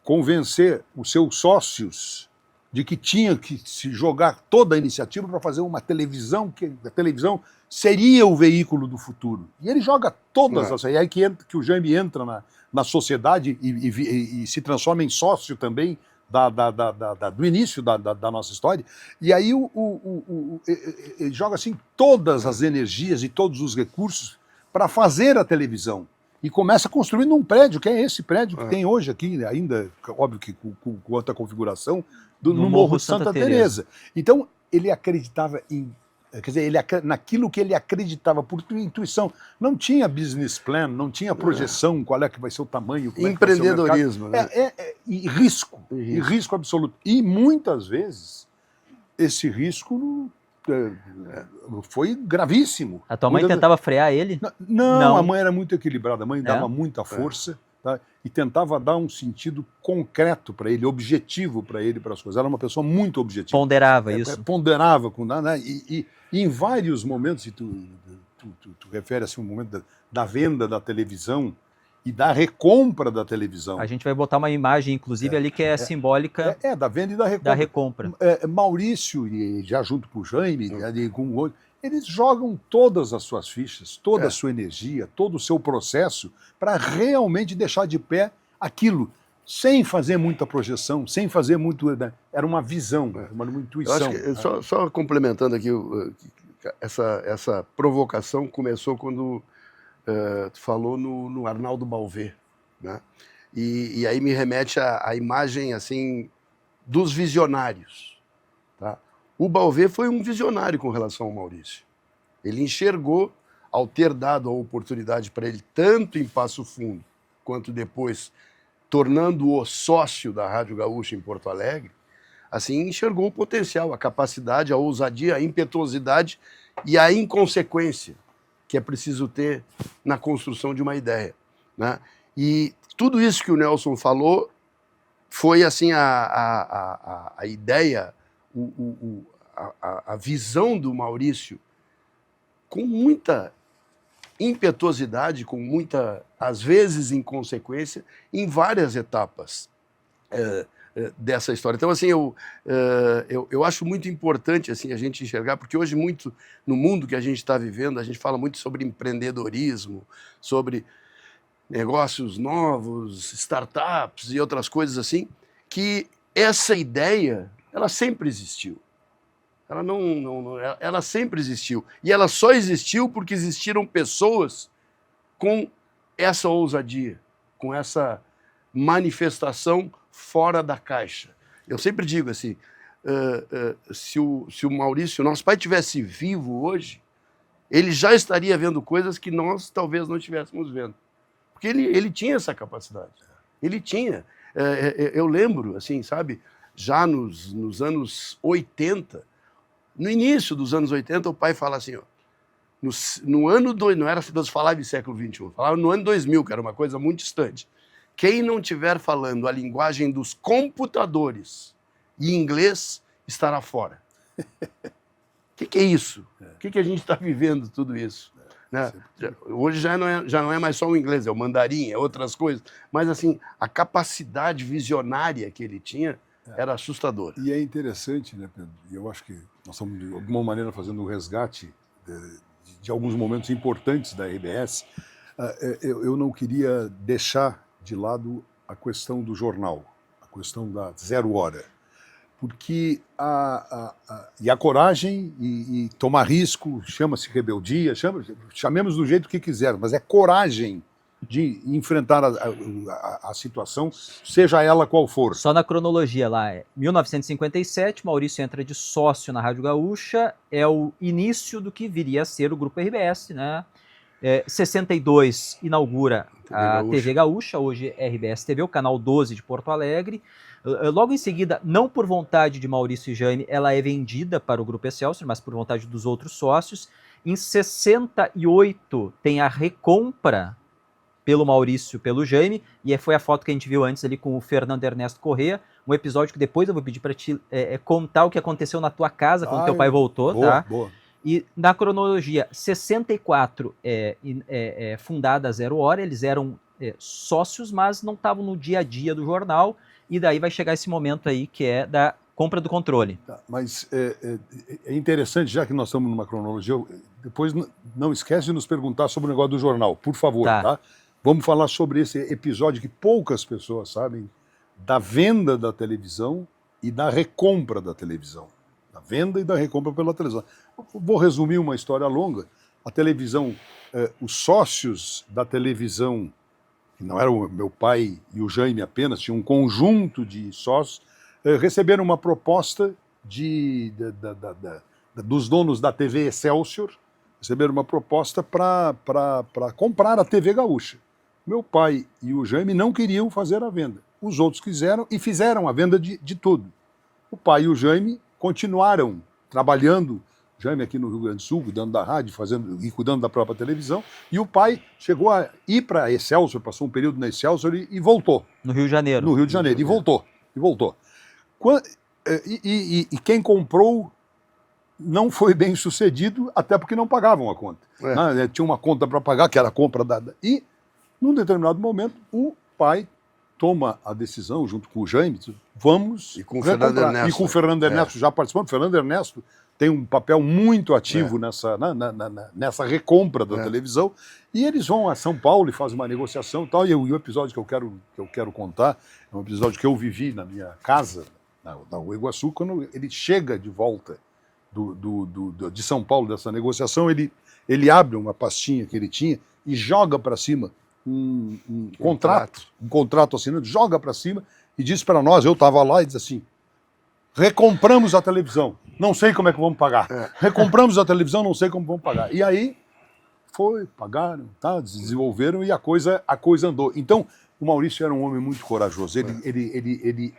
Convencer os seus sócios de que tinha que se jogar toda a iniciativa para fazer uma televisão, que a televisão seria o veículo do futuro. E ele joga todas as... E aí que o Jaime entra na sociedade e se transforma em sócio também do início da nossa história. E aí ele joga assim todas as energias e todos os recursos para fazer a televisão. E começa construindo um prédio, que é esse prédio que tem hoje aqui, ainda, óbvio que com outra configuração, no Morro Santa Teresa. Então, ele acreditava naquilo que ele acreditava por intuição. Não tinha business plan, não tinha projeção, qual é que vai ser o tamanho. Empreendedorismo, né? E risco absoluto. E muitas vezes, esse risco foi gravíssimo. A tua mãe tentava frear ele? Não, a mãe era muito equilibrada, a mãe dava muita força, tá? E tentava dar um sentido concreto para ele, objetivo para ele, para as coisas. Ela era uma pessoa muito objetiva. Ponderava isso. Ponderava, né? E em vários momentos, e tu refere assim, um momento da venda da televisão e da recompra da televisão. A gente vai botar uma imagem, inclusive, ali que é simbólica da venda e da recompra. Da recompra. Maurício, e já junto com o Jaime, e com o outro, eles jogam todas as suas fichas, toda a sua energia, todo o seu processo para realmente deixar de pé aquilo, sem fazer muita projeção, sem fazer muito... Era uma visão, uma intuição. Eu acho que, só complementando aqui, essa provocação começou quando tu falou no Arnaldo Balvê, né? E aí me remete à imagem assim dos visionários, tá? O Balvê foi um visionário com relação ao Maurício. Ele enxergou, ao ter dado a oportunidade para ele, tanto em Passo Fundo, quanto depois tornando-o sócio da Rádio Gaúcha em Porto Alegre, assim enxergou o potencial, a capacidade, a ousadia, a impetuosidade e a inconsequência que é preciso ter na construção de uma ideia, né? E tudo isso que o Nelson falou foi assim a ideia, a visão do Maurício com muita impetuosidade, com muita, às vezes, inconsequência, em várias etapas dessa história. Então, assim, eu acho muito importante assim, a gente enxergar, porque hoje muito, no mundo que a gente está vivendo, a gente fala muito sobre empreendedorismo, sobre negócios novos, startups e outras coisas assim, que essa ideia, ela sempre existiu. Ela sempre existiu. E ela só existiu porque existiram pessoas com essa ousadia, com essa manifestação fora da caixa. Eu sempre digo assim, se o Maurício, nosso pai, tivesse vivo hoje, ele já estaria vendo coisas que nós talvez não estivéssemos vendo. Porque ele tinha essa capacidade. Ele tinha. Eu lembro, assim, sabe, já nos anos 80, no início dos anos 80, o pai fala assim, ó, no ano, não era se falava em século XXI, falava no ano 2000, que era uma coisa muito distante. Quem não estiver falando a linguagem dos computadores e inglês, estará fora. O que é isso? O que a gente está vivendo tudo isso? Né? Hoje já não é mais só o inglês, é o mandarim, é outras coisas. Mas, assim, a capacidade visionária que ele tinha era assustadora. E é interessante, né, Pedro? E eu acho que nós estamos, de alguma maneira, fazendo um resgate de alguns momentos importantes da RBS. Eu não queria deixar de lado a questão do jornal, a questão da 0 hora. Porque a coragem e tomar risco, chama-se rebeldia, chamemos do jeito que quiser, mas é coragem de enfrentar a situação, seja ela qual for. Só na cronologia lá, 1957, Maurício entra de sócio na Rádio Gaúcha, é o início do que viria a ser o Grupo RBS, né? 62 inaugura a TV Gaúcha, hoje é RBS TV, o canal 12 de Porto Alegre. Logo em seguida, não por vontade de Maurício e Jaime, ela é vendida para o Grupo Excelsior, mas por vontade dos outros sócios. Em 68 tem a recompra pelo Maurício, pelo Jaime, e foi a foto que a gente viu antes ali com o Fernando Ernesto Corrêa, um episódio que depois eu vou pedir para te contar o que aconteceu na tua casa quando teu pai voltou, boa, tá? Boa. E na cronologia, 64 fundada a Zero Hora, eles eram sócios, mas não estavam no dia a dia do jornal, e daí vai chegar esse momento aí que é da compra do controle. Tá, mas é interessante, já que nós estamos numa cronologia, depois não esquece de nos perguntar sobre o negócio do jornal, por favor, tá? Vamos falar sobre esse episódio que poucas pessoas sabem, da venda da televisão e da recompra da televisão. Da venda e da recompra pela televisão. Vou resumir uma história longa. A televisão, os sócios da televisão, que não eram o meu pai e o Jaime apenas, tinha um conjunto de sócios, receberam uma proposta dos donos da TV Excelsior, receberam uma proposta para comprar a TV Gaúcha. Meu pai e o Jaime não queriam fazer a venda. Os outros quiseram e fizeram a venda de tudo. O pai e o Jaime continuaram trabalhando, Jaime aqui no Rio Grande do Sul, cuidando da rádio, e cuidando da própria televisão, e o pai chegou a ir para a Excelsior, passou um período na Excelsior e voltou. No Rio de Janeiro. No Rio de Janeiro, e voltou. E quem comprou não foi bem sucedido, até porque não pagavam a conta. Né? Tinha uma conta para pagar, que era a compra e, num determinado momento, o pai toma a decisão, junto com o Jaime, vamos e com o Fernando Ernesto. E com o Fernando Ernesto já participando. O Fernando Ernesto tem um papel muito ativo nessa recompra da televisão. E eles vão a São Paulo e fazem uma negociação e tal. E o episódio que eu quero contar é um episódio que eu vivi na minha casa, na Rua Iguaçu, quando ele chega de volta de São Paulo dessa negociação, ele abre uma pastinha que ele tinha e joga para cima um contrato assinado, joga para cima e diz para nós, eu estava lá, e diz assim: recompramos a televisão, não sei como é que vamos pagar. Recompramos a televisão, não sei como vamos pagar. E aí pagaram, tá, desenvolveram e a coisa andou. Então, o Maurício era um homem muito corajoso. Ele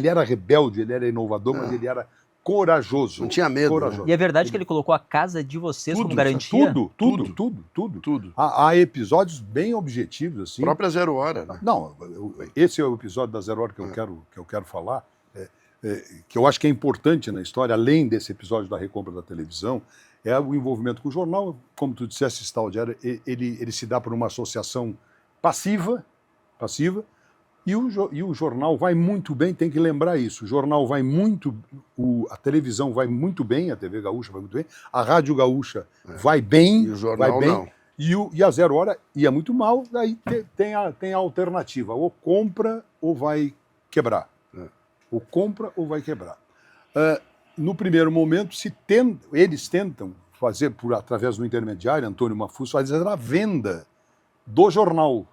era rebelde, ele era inovador, mas ele era corajoso. Não tinha medo. Corajoso. E é verdade que ele colocou a casa de vocês como garantia? Tudo. Há episódios bem objetivos, assim. A própria Zero Hora. Né? Não, esse é o episódio da Zero Hora que eu quero falar, que eu acho que é importante na história, além desse episódio da recompra da televisão, é o envolvimento com o jornal. Como tu disseste, Staldier, ele se dá por uma associação passiva, e o jornal vai muito bem, tem que lembrar isso. O jornal vai muito, a televisão vai muito bem, a TV Gaúcha vai muito bem, a Rádio Gaúcha vai bem, e o jornal vai bem, não. E a Zero Hora ia muito mal, daí tem a alternativa, ou compra ou vai quebrar. Ou compra ou vai quebrar. No primeiro momento, eles tentam fazer, através do intermediário, Antônio Mafus, fazer a venda do jornal.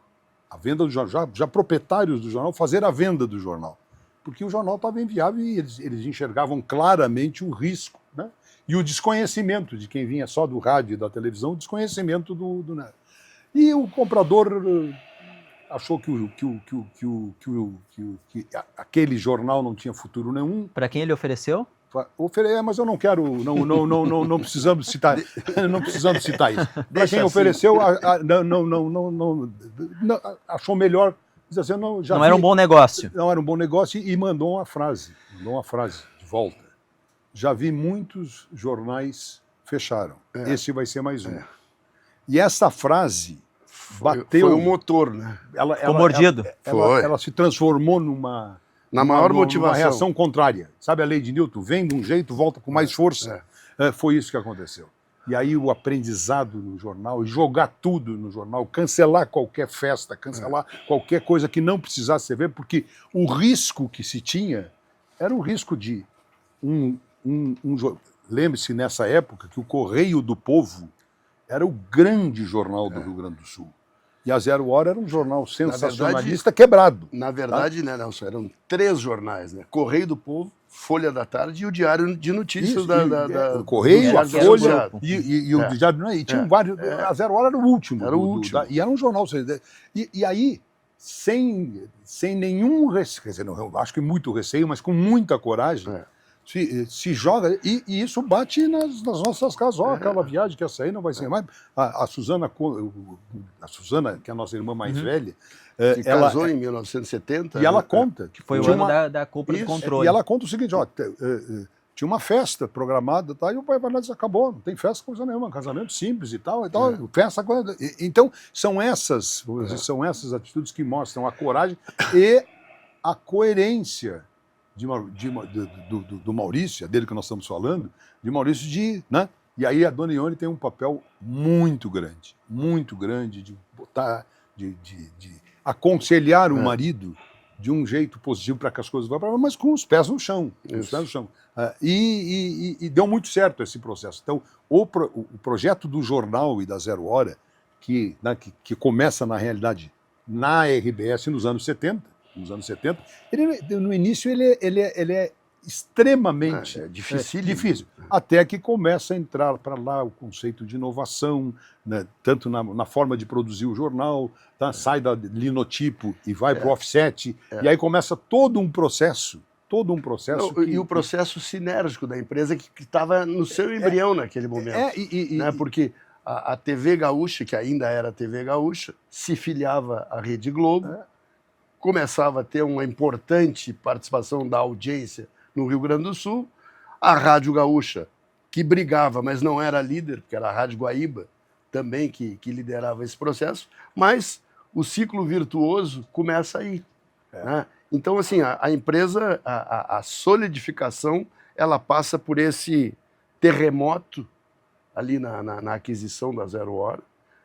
A venda do jornal, já proprietários do jornal, fazer a venda do jornal. Porque o jornal estava inviável e eles enxergavam claramente o risco, né? E o desconhecimento de quem vinha só do rádio e da televisão, o desconhecimento do E o comprador achou que aquele jornal não tinha futuro nenhum. Para quem ele ofereceu? Mas eu não quero, não precisamos citar, não precisamos citar isso. Para quem ofereceu, achou melhor dizer assim, não era um bom negócio. Não era um bom negócio e mandou uma frase de volta. Já vi muitos jornais fecharam. Esse vai ser mais um. E essa frase bateu. Foi um motor, né? Ficou mordido. Ela se transformou na maior motivação. Uma reação contrária. Sabe a lei de Newton? Vem de um jeito, volta com mais força. Foi isso que aconteceu. E aí o aprendizado no jornal, jogar tudo no jornal, cancelar qualquer festa, cancelar qualquer coisa que não precisasse ser ver, porque o risco que se tinha era o risco de lembre-se nessa época que o Correio do Povo era o grande jornal do Rio Grande do Sul. E a Zero Hora era um jornal sensacionalista quebrado. Na verdade, né, Nelson, eram 3 jornais, né? Correio do Povo, Folha da Tarde e o Diário de Notícias o Correio, a Folha e o Diário. E tinham vários. A Zero Hora era o último. Era o último. E era um jornal. E aí sem nenhum receio, quer dizer, não, eu acho que muito receio, mas com muita coragem, se joga, e isso bate nas nossas casas. Ó, aquela viagem que ia sair não vai ser mais. A Suzana, que é a nossa irmã mais velha, que casou em 1970. E ela conta. Que foi o ano da compra do controle. E ela conta o seguinte, ó, tinha uma festa programada, tá, e o pai vai lá e diz, acabou, não tem festa, coisa nenhuma, casamento simples e tal, festa, coisa. Então, são essas atitudes que mostram a coragem e a coerência do Maurício, é dele que nós estamos falando, de Maurício né? E aí a dona Ione tem um papel muito grande de botar, de aconselhar o marido de um jeito positivo para que as coisas vão para lá, mas com os pés no chão. E deu muito certo esse processo. Então, o projeto do jornal e da Zero Hora, que começa, na realidade, na RBS nos anos 70, no início ele é extremamente difícil. Até que começa a entrar para lá o conceito de inovação, né, tanto na forma de produzir o jornal, tá, sai da linotipo e vai para o offset, e aí começa todo um processo. E o processo sinérgico da empresa que estava no seu embrião naquele momento. Né, porque a TV Gaúcha, que ainda era a TV Gaúcha, se filiava à Rede Globo, começava a ter uma importante participação da audiência no Rio Grande do Sul, a Rádio Gaúcha, que brigava, mas não era líder, porque era a Rádio Guaíba também que liderava esse processo, mas o ciclo virtuoso começa aí. Né? Então, assim, a empresa, a solidificação, ela passa por esse terremoto ali na aquisição da Zero Hora,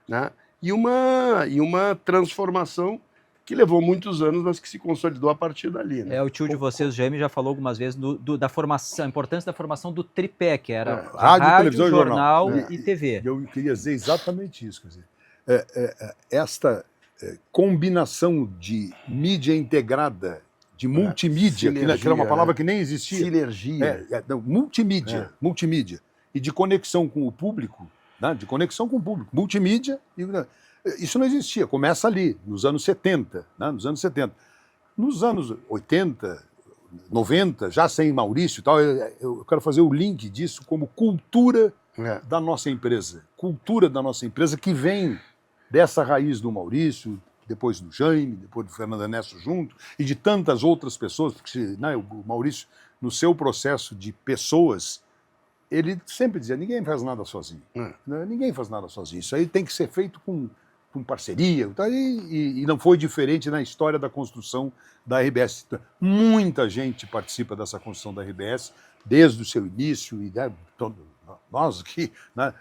né? E uma transformação que levou muitos anos, mas que se consolidou a partir dali. Né? O tio de vocês, Jaime, já falou algumas vezes da formação, a importância da formação do tripé, que era rádio, televisão e jornal e TV. Eu queria dizer exatamente isso. Quer dizer, esta combinação de mídia integrada, de multimídia, que era uma palavra que nem existia. Sinergia. Multimídia. E de conexão com o público, né? Multimídia. Isso não existia, começa ali, nos anos 70. Né? Nos anos 80, 90, já sem Maurício e tal, eu quero fazer o link disso como cultura da nossa empresa. Cultura da nossa empresa que vem dessa raiz do Maurício, depois do Jaime, depois do Fernando Ernesto junto, e de tantas outras pessoas, porque né, o Maurício, no seu processo de pessoas, ele sempre dizia, ninguém faz nada sozinho. Ninguém faz nada sozinho. Isso aí tem que ser feito com parceria. E não foi diferente na história da construção da RBS. Muita gente participa dessa construção da RBS desde o seu início. E nós aqui, né,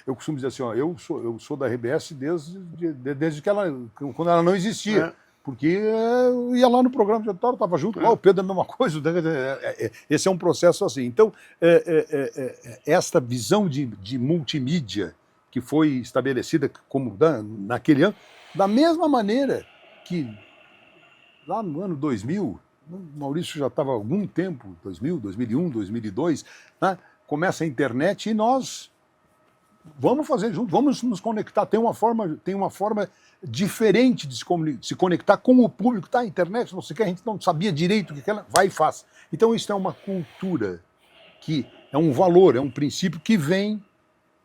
eu costumo dizer assim, ó, eu sou da RBS desde quando ela não existia. Porque eu ia lá no programa de auditório, estava junto, lá o Pedro é a mesma coisa. Esse é um processo assim. Então, esta visão de multimídia que foi estabelecida como naquele ano, da mesma maneira que lá no ano 2000, o Maurício já estava há algum tempo, 2000, 2001, 2002, né, começa a internet e nós vamos fazer junto, vamos nos conectar. Tem uma forma diferente de se conectar com o público. Tá, a internet, não sei o que, a gente não sabia direito o que ela vai e faz. Então isso é uma cultura que é um valor, é um princípio que vem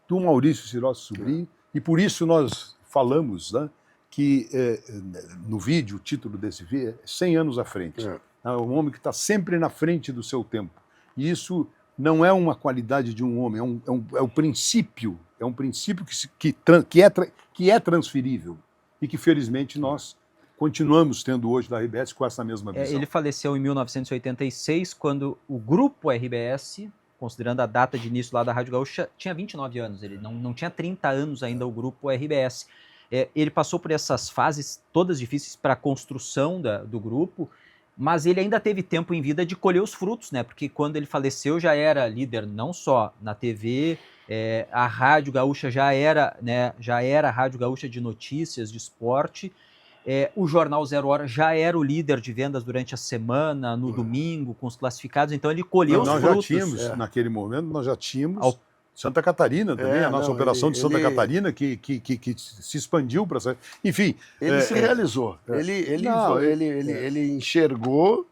do Maurício Sirotsky Sobrinho, e por isso nós falamos, né, que no vídeo, o título desse vídeo é 100 anos à frente. É um homem que está sempre na frente do seu tempo. E isso não é uma qualidade de um homem, é um princípio, que é transferível e que, felizmente, nós continuamos tendo hoje da RBS com essa mesma visão. Ele faleceu em 1986, quando o grupo RBS, considerando a data de início lá da Rádio Gaúcha, tinha 29 anos, ele não tinha 30 anos ainda o grupo RBS. Ele passou por essas fases todas difíceis para a construção do grupo, mas ele ainda teve tempo em vida de colher os frutos, né? Porque quando ele faleceu já era líder não só na TV, a Rádio Gaúcha já era a Rádio Gaúcha de notícias, de esporte, o Jornal Zero Hora já era o líder de vendas durante a semana, no domingo, com os classificados, então ele colheu os frutos. Naquele momento, nós já tínhamos Santa Catarina também, a nossa operação de Santa ele- Catarina, que se expandiu para... Enfim... Ele se realizou. Não, Ele enxergou,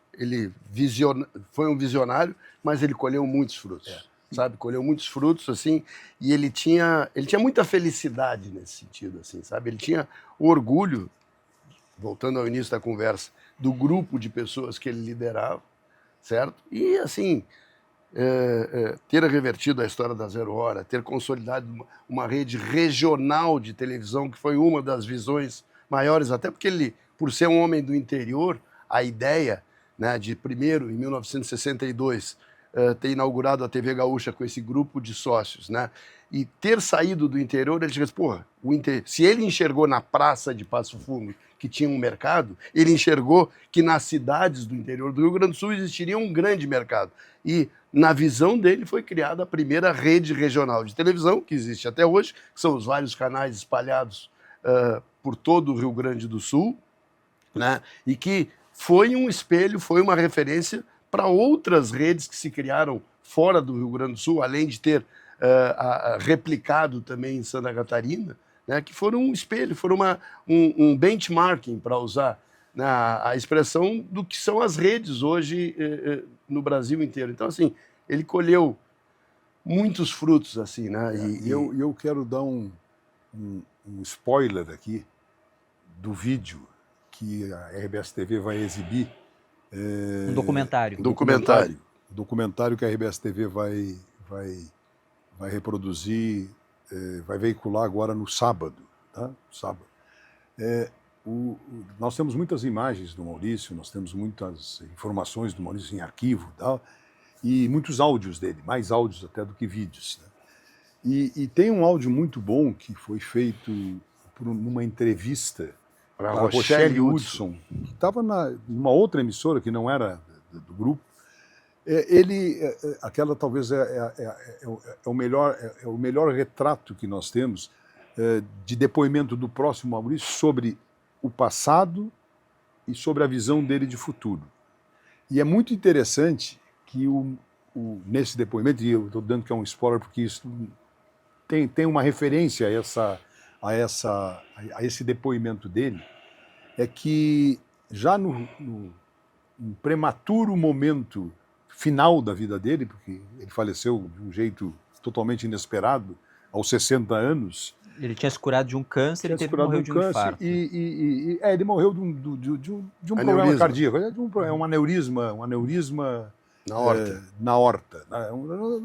foi um visionário, mas ele colheu muitos frutos. Sabe? Colheu muitos frutos, assim, e ele tinha muita felicidade nesse sentido, assim, sabe? Ele tinha orgulho, voltando ao início da conversa, do grupo de pessoas que ele liderava, certo? E, assim, ter revertido a história da Zero Hora, ter consolidado uma rede regional de televisão, que foi uma das visões maiores, até porque ele, por ser um homem do interior, a ideia, né, de primeiro, em 1962, ter inaugurado a TV Gaúcha com esse grupo de sócios, né, e ter saído do interior, ele disse, porra, se ele enxergou na praça de Passo Fundo que tinha um mercado, ele enxergou que nas cidades do interior do Rio Grande do Sul existiria um grande mercado. E, na visão dele, foi criada a primeira rede regional de televisão, que existe até hoje, que são os vários canais espalhados por todo o Rio Grande do Sul, né? E que foi um espelho, foi uma referência para outras redes que se criaram fora do Rio Grande do Sul, além de ter replicado também em Santa Catarina, né, que foram um espelho, foram um benchmarking, para usar, né, a expressão do que são as redes hoje no Brasil inteiro. Então, assim, ele colheu muitos frutos, assim, né? E eu quero dar um spoiler aqui do vídeo que a RBS TV vai exibir. Um documentário. O documentário que a RBS TV vai reproduzir, vai veicular agora no sábado. Tá? Sábado. Nós temos muitas imagens do Maurício, nós temos muitas informações do Maurício em arquivo e tal, e muitos áudios dele, mais áudios até do que vídeos. Né? E tem um áudio muito bom que foi feito numa entrevista para a Rochelle Hudson, que estava numa outra emissora que não era do grupo. Aquela talvez é o melhor retrato que nós temos de depoimento do próximo Maurício sobre o passado e sobre a visão dele de futuro. E é muito interessante que nesse depoimento, e eu estou dando que é um spoiler porque isso tem uma referência a esse depoimento dele, é que já no prematuro momento final da vida dele, porque ele faleceu de um jeito totalmente inesperado, aos 60 anos. Ele tinha se curado de um câncer e morreu de um infarto. Ele morreu de um problema cardíaco, um aneurisma na horta.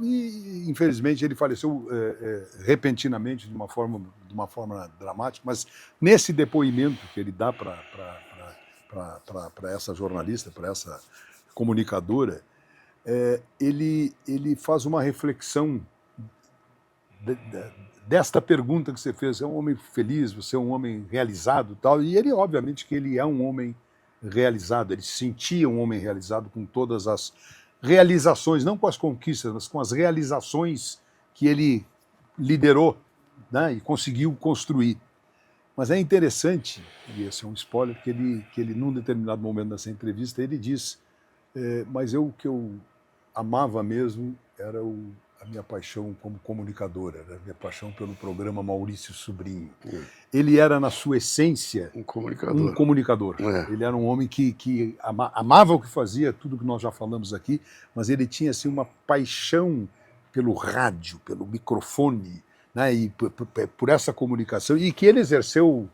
E, infelizmente, ele faleceu repentinamente, de uma forma dramática, mas nesse depoimento que ele dá para essa jornalista, para essa comunicadora, ele faz uma reflexão desta pergunta que você fez: você é um homem feliz, você é um homem realizado, tal. E ele, obviamente, que ele é um homem realizado, ele se sentia um homem realizado com todas as realizações, não com as conquistas, mas com as realizações que ele liderou, né, e conseguiu construir. Mas é interessante, e esse é um spoiler, que ele num determinado momento dessa entrevista, ele diz: mas o que eu amava mesmo era a minha paixão como comunicadora, a minha paixão pelo programa Maurício Sobrinho. Ele era, na sua essência, um comunicador. Ele era um homem que amava o que fazia, tudo que nós já falamos aqui, mas ele tinha assim, uma paixão pelo rádio, pelo microfone, né, e por essa comunicação, e que ele exerceu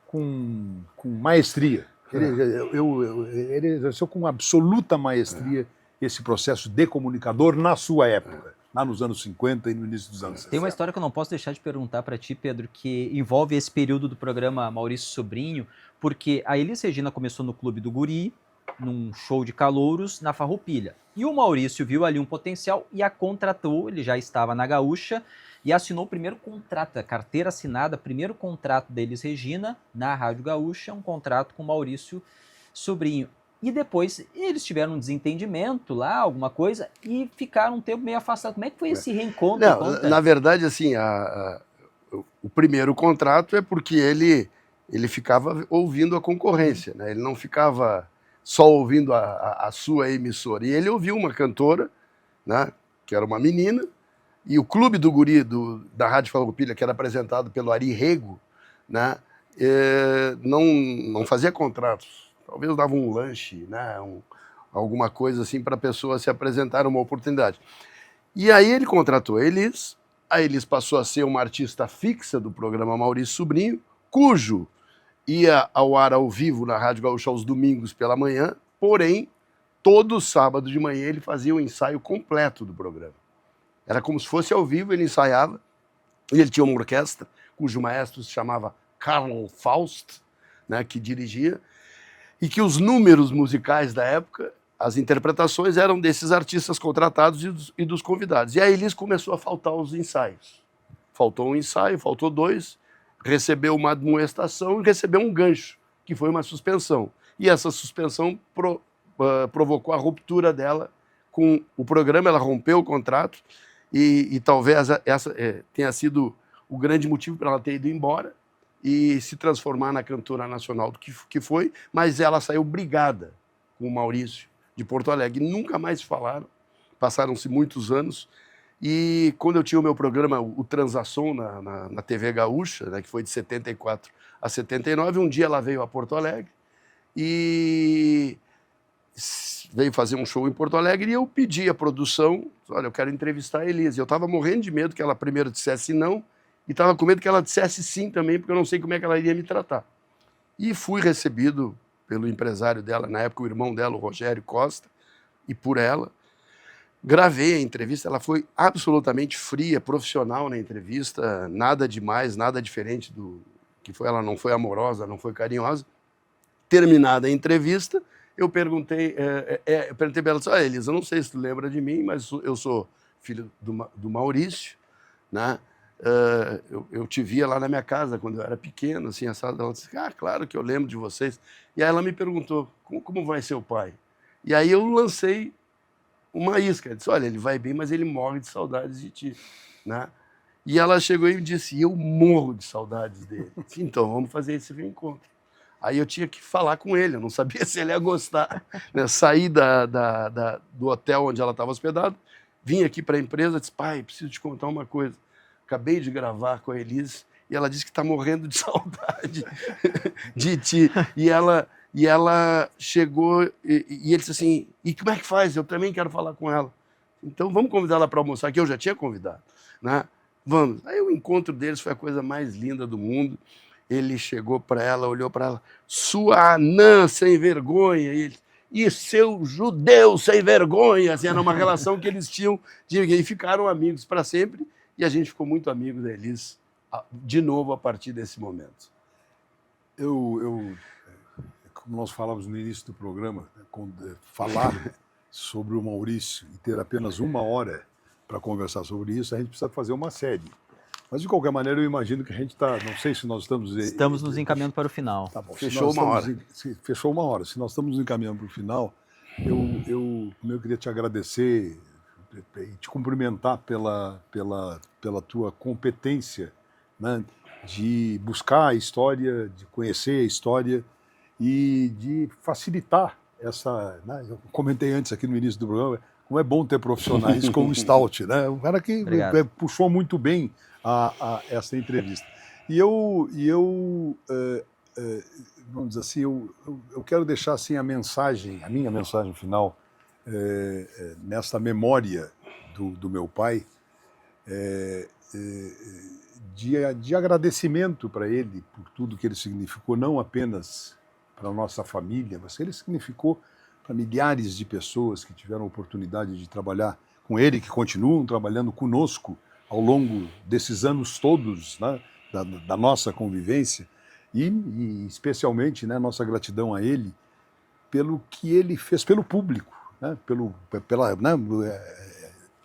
com maestria. Ele exerceu com absoluta maestria esse processo de comunicador na sua época, lá nos anos 50 e no início dos anos 60. Tem uma história que eu não posso deixar de perguntar para ti, Pedro, que envolve esse período do programa Maurício Sobrinho, porque a Elis Regina começou no Clube do Guri, num show de calouros, na Farroupilha. E o Maurício viu ali um potencial e a contratou, ele já estava na Gaúcha, e assinou o primeiro contrato, a carteira assinada, primeiro contrato da Elis Regina, na Rádio Gaúcha, um contrato com o Maurício Sobrinho. E depois eles tiveram um desentendimento lá, alguma coisa, e ficaram um tempo meio afastados. Como é que foi esse reencontro? Não, na verdade, assim, o primeiro contrato é porque ele ficava ouvindo a concorrência, né? Ele não ficava só ouvindo a sua emissora. E ele ouviu uma cantora, né, que era uma menina, E o Clube do Guri da Rádio Farroupilha, que era apresentado pelo Ari Rego, né, não fazia contratos. Talvez dava um lanche, né, alguma coisa assim para a pessoa se apresentar, uma oportunidade. E aí ele contratou a Elis passou a ser uma artista fixa do programa Maurício Sobrinho, cujo ia ao ar ao vivo na Rádio Gaúcha aos domingos pela manhã, porém, todo sábado de manhã ele fazia o ensaio completo do programa. Era como se fosse ao vivo, ele ensaiava, e ele tinha uma orquestra, cujo maestro se chamava Karl Faust, né, que dirigia, e que os números musicais da época, as interpretações eram desses artistas contratados e dos convidados. E aí Elis começou a faltar os ensaios. Faltou um ensaio, faltou 2, recebeu uma admoestação e recebeu um gancho, que foi uma suspensão. E essa suspensão provocou a ruptura dela com o programa, ela rompeu o contrato e talvez essa tenha sido o grande motivo para ela ter ido embora e se transformar na cantora nacional do que foi, mas ela saiu brigada com o Maurício de Porto Alegre. Nunca mais se falaram, passaram-se muitos anos. E quando eu tinha o meu programa, o Transação, na TV Gaúcha, né, que foi de 74 a 79, um dia ela veio a Porto Alegre e veio fazer um show em Porto Alegre e eu pedi à produção, olha, eu quero entrevistar a Elis. Eu estava morrendo de medo que ela primeiro dissesse não e estava com medo que ela dissesse sim também, porque eu não sei como é que ela iria me tratar. E fui recebido pelo empresário dela, na época o irmão dela, o Rogério Costa, e por ela. Gravei a entrevista, ela foi absolutamente fria, profissional na entrevista, nada demais, nada diferente do que foi. Ela não foi amorosa, não foi carinhosa. Terminada a entrevista, eu perguntei para ela, disse, Elis, eu não sei se tu lembra de mim, mas eu sou filho do Maurício, né? Eu te via lá na minha casa quando eu era pequeno, assim, ela disse, claro que eu lembro de vocês. E aí ela me perguntou, como vai seu pai? E aí eu lancei uma isca, ela disse, olha, ele vai bem, mas ele morre de saudades de ti, né? E ela chegou e me disse, eu morro de saudades dele. Disse, então, vamos fazer esse reencontro. Aí eu tinha que falar com ele, eu não sabia se ele ia gostar, né? Saí do hotel onde ela estava hospedada, vim aqui para a empresa, disse, pai, preciso te contar uma coisa. Acabei de gravar com a Elis e ela disse que está morrendo de saudade de ti. E ela chegou e ele disse assim, e como é que faz? Eu também quero falar com ela. Então vamos convidar ela para almoçar, que eu já tinha convidado, né? Vamos. Aí o encontro deles foi a coisa mais linda do mundo. Ele chegou para ela, olhou para ela, sua anã sem vergonha, e seu judeu sem vergonha. Assim, era uma relação que eles tinham, e ficaram amigos para sempre, e a gente ficou muito amigo da Elis, de novo, a partir desse momento. Como nós falávamos no início do programa, falar sobre o Maurício e ter apenas 1 hora para conversar sobre isso, a gente precisa fazer uma série. Mas, de qualquer maneira, eu imagino que a gente está... Não sei se nós estamos... Estamos nos encaminhando para o final. Tá bom. Fechou 1 hora. Fechou 1 hora. Se nós estamos nos encaminhando para o final, eu queria te agradecer e te cumprimentar pela tua competência, né, de buscar a história, de conhecer a história e de facilitar essa... Né, eu comentei antes aqui no início do programa, como é bom ter profissionais como o Stout, né? Um cara que puxou muito bem essa entrevista. E vamos dizer assim, eu quero deixar assim a minha mensagem final nessa memória do meu pai, de agradecimento para ele por tudo que ele significou, não apenas para a nossa família, mas que ele significou para milhares de pessoas que tiveram a oportunidade de trabalhar com ele, que continuam trabalhando conosco ao longo desses anos todos, né, da nossa convivência, e especialmente, né, nossa gratidão a ele pelo que ele fez pelo público, né,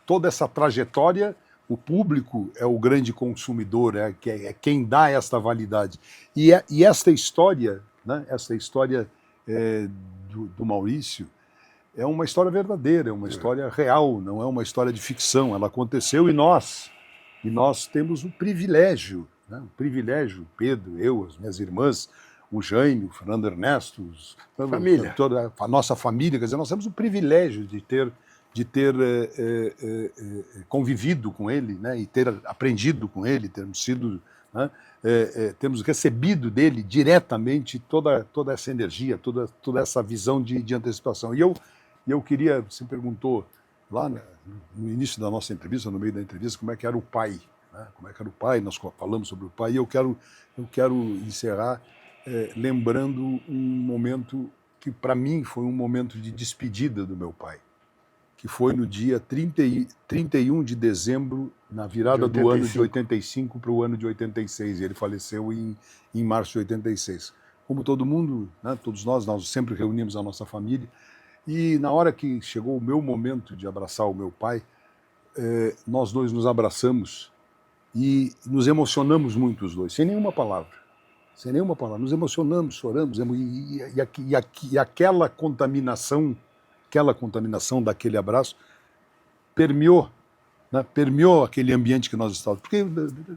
toda essa trajetória. O público é o grande consumidor, é quem dá esta validade. E esta história, né, do Maurício, é uma história verdadeira, é uma história real, não é uma história de ficção. Ela aconteceu e nós temos o privilégio, né, Pedro, eu, as minhas irmãs, o Jaime, o Fernando Ernesto, família. Toda a nossa família, quer dizer, nós temos o privilégio de de ter convivido com ele, né, e ter aprendido com ele, termos sido, né, temos recebido dele diretamente toda essa energia, toda essa visão de antecipação. E eu queria, você perguntou lá no início da nossa entrevista, no meio da entrevista, como é que era o pai, né? Como é que era o pai, nós falamos sobre o pai, e eu quero encerrar lembrando um momento que para mim foi um momento de despedida do meu pai, que foi no dia 31 de dezembro, na virada do ano de 85 para o ano de 86, e ele faleceu em março de 86. Como todo mundo, né, todos nós sempre reunimos a nossa família, e na hora que chegou o meu momento de abraçar o meu pai, nós dois nos abraçamos e nos emocionamos muito os dois, sem nenhuma palavra, nos emocionamos, choramos, e aquela contaminação daquele abraço permeou, né, permeou aquele ambiente que nós estávamos. Porque,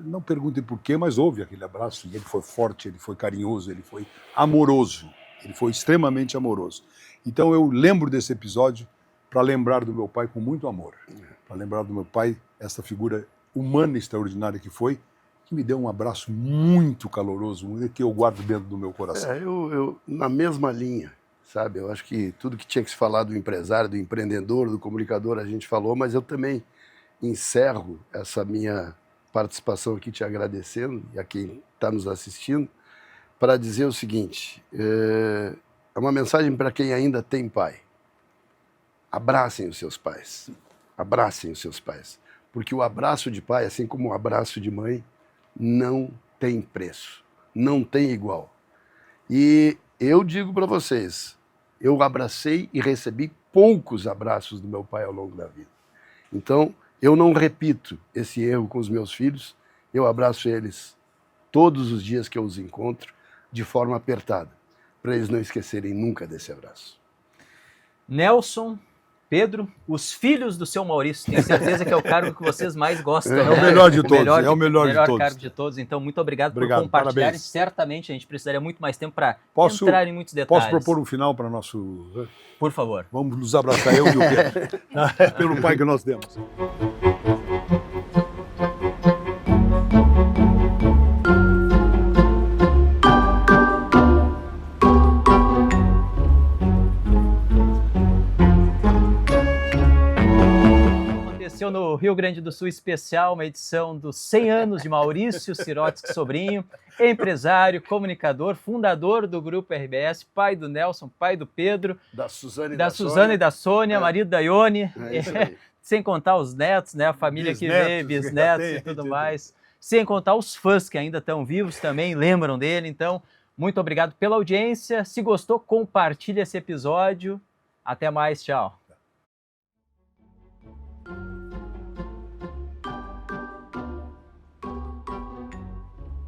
não perguntem por quê, mas houve aquele abraço, e ele foi forte, ele foi carinhoso, ele foi amoroso, ele foi extremamente amoroso. Então eu lembro desse episódio para lembrar do meu pai com muito amor, para lembrar do meu pai, essa figura humana extraordinária que foi, que me deu um abraço muito caloroso, que eu guardo dentro do meu coração. Eu na mesma linha, sabe? Eu acho que tudo que tinha que se falar do empresário, do empreendedor, do comunicador, a gente falou, mas eu também encerro essa minha participação aqui te agradecendo, e a quem está nos assistindo, para dizer o seguinte, é uma mensagem para quem ainda tem pai. Abracem os seus pais, porque o abraço de pai, assim como o abraço de mãe, não tem preço, não tem igual. E eu digo para vocês, eu abracei e recebi poucos abraços do meu pai ao longo da vida. Então, eu não repito esse erro com os meus filhos, eu abraço eles todos os dias que eu os encontro, de forma apertada, para eles não esquecerem nunca desse abraço. Nelson, Pedro, os filhos do seu Maurício, tenho certeza que é o cargo que vocês mais gostam. É o melhor de todos, é o melhor de todos. Cargo de todos, então muito obrigado por compartilharem. Parabéns. Certamente a gente precisaria muito mais tempo para entrar em muitos detalhes. Posso propor um final para nosso... Por favor. Vamos nos abraçar, eu e o Pedro, pelo pai que nós temos. No Rio Grande do Sul especial, uma edição dos 100 anos de Maurício Sirotsky Sobrinho, empresário, comunicador, fundador do Grupo RBS, pai do Nelson, pai do Pedro, da Suzana e da Sônia, marido da Ione, sem contar os netos, né, a família que vê, bisnetos e tudo mais, sem contar os fãs que ainda estão vivos também, lembram dele. Então, muito obrigado pela audiência. Se gostou, compartilhe esse episódio. Até mais, tchau.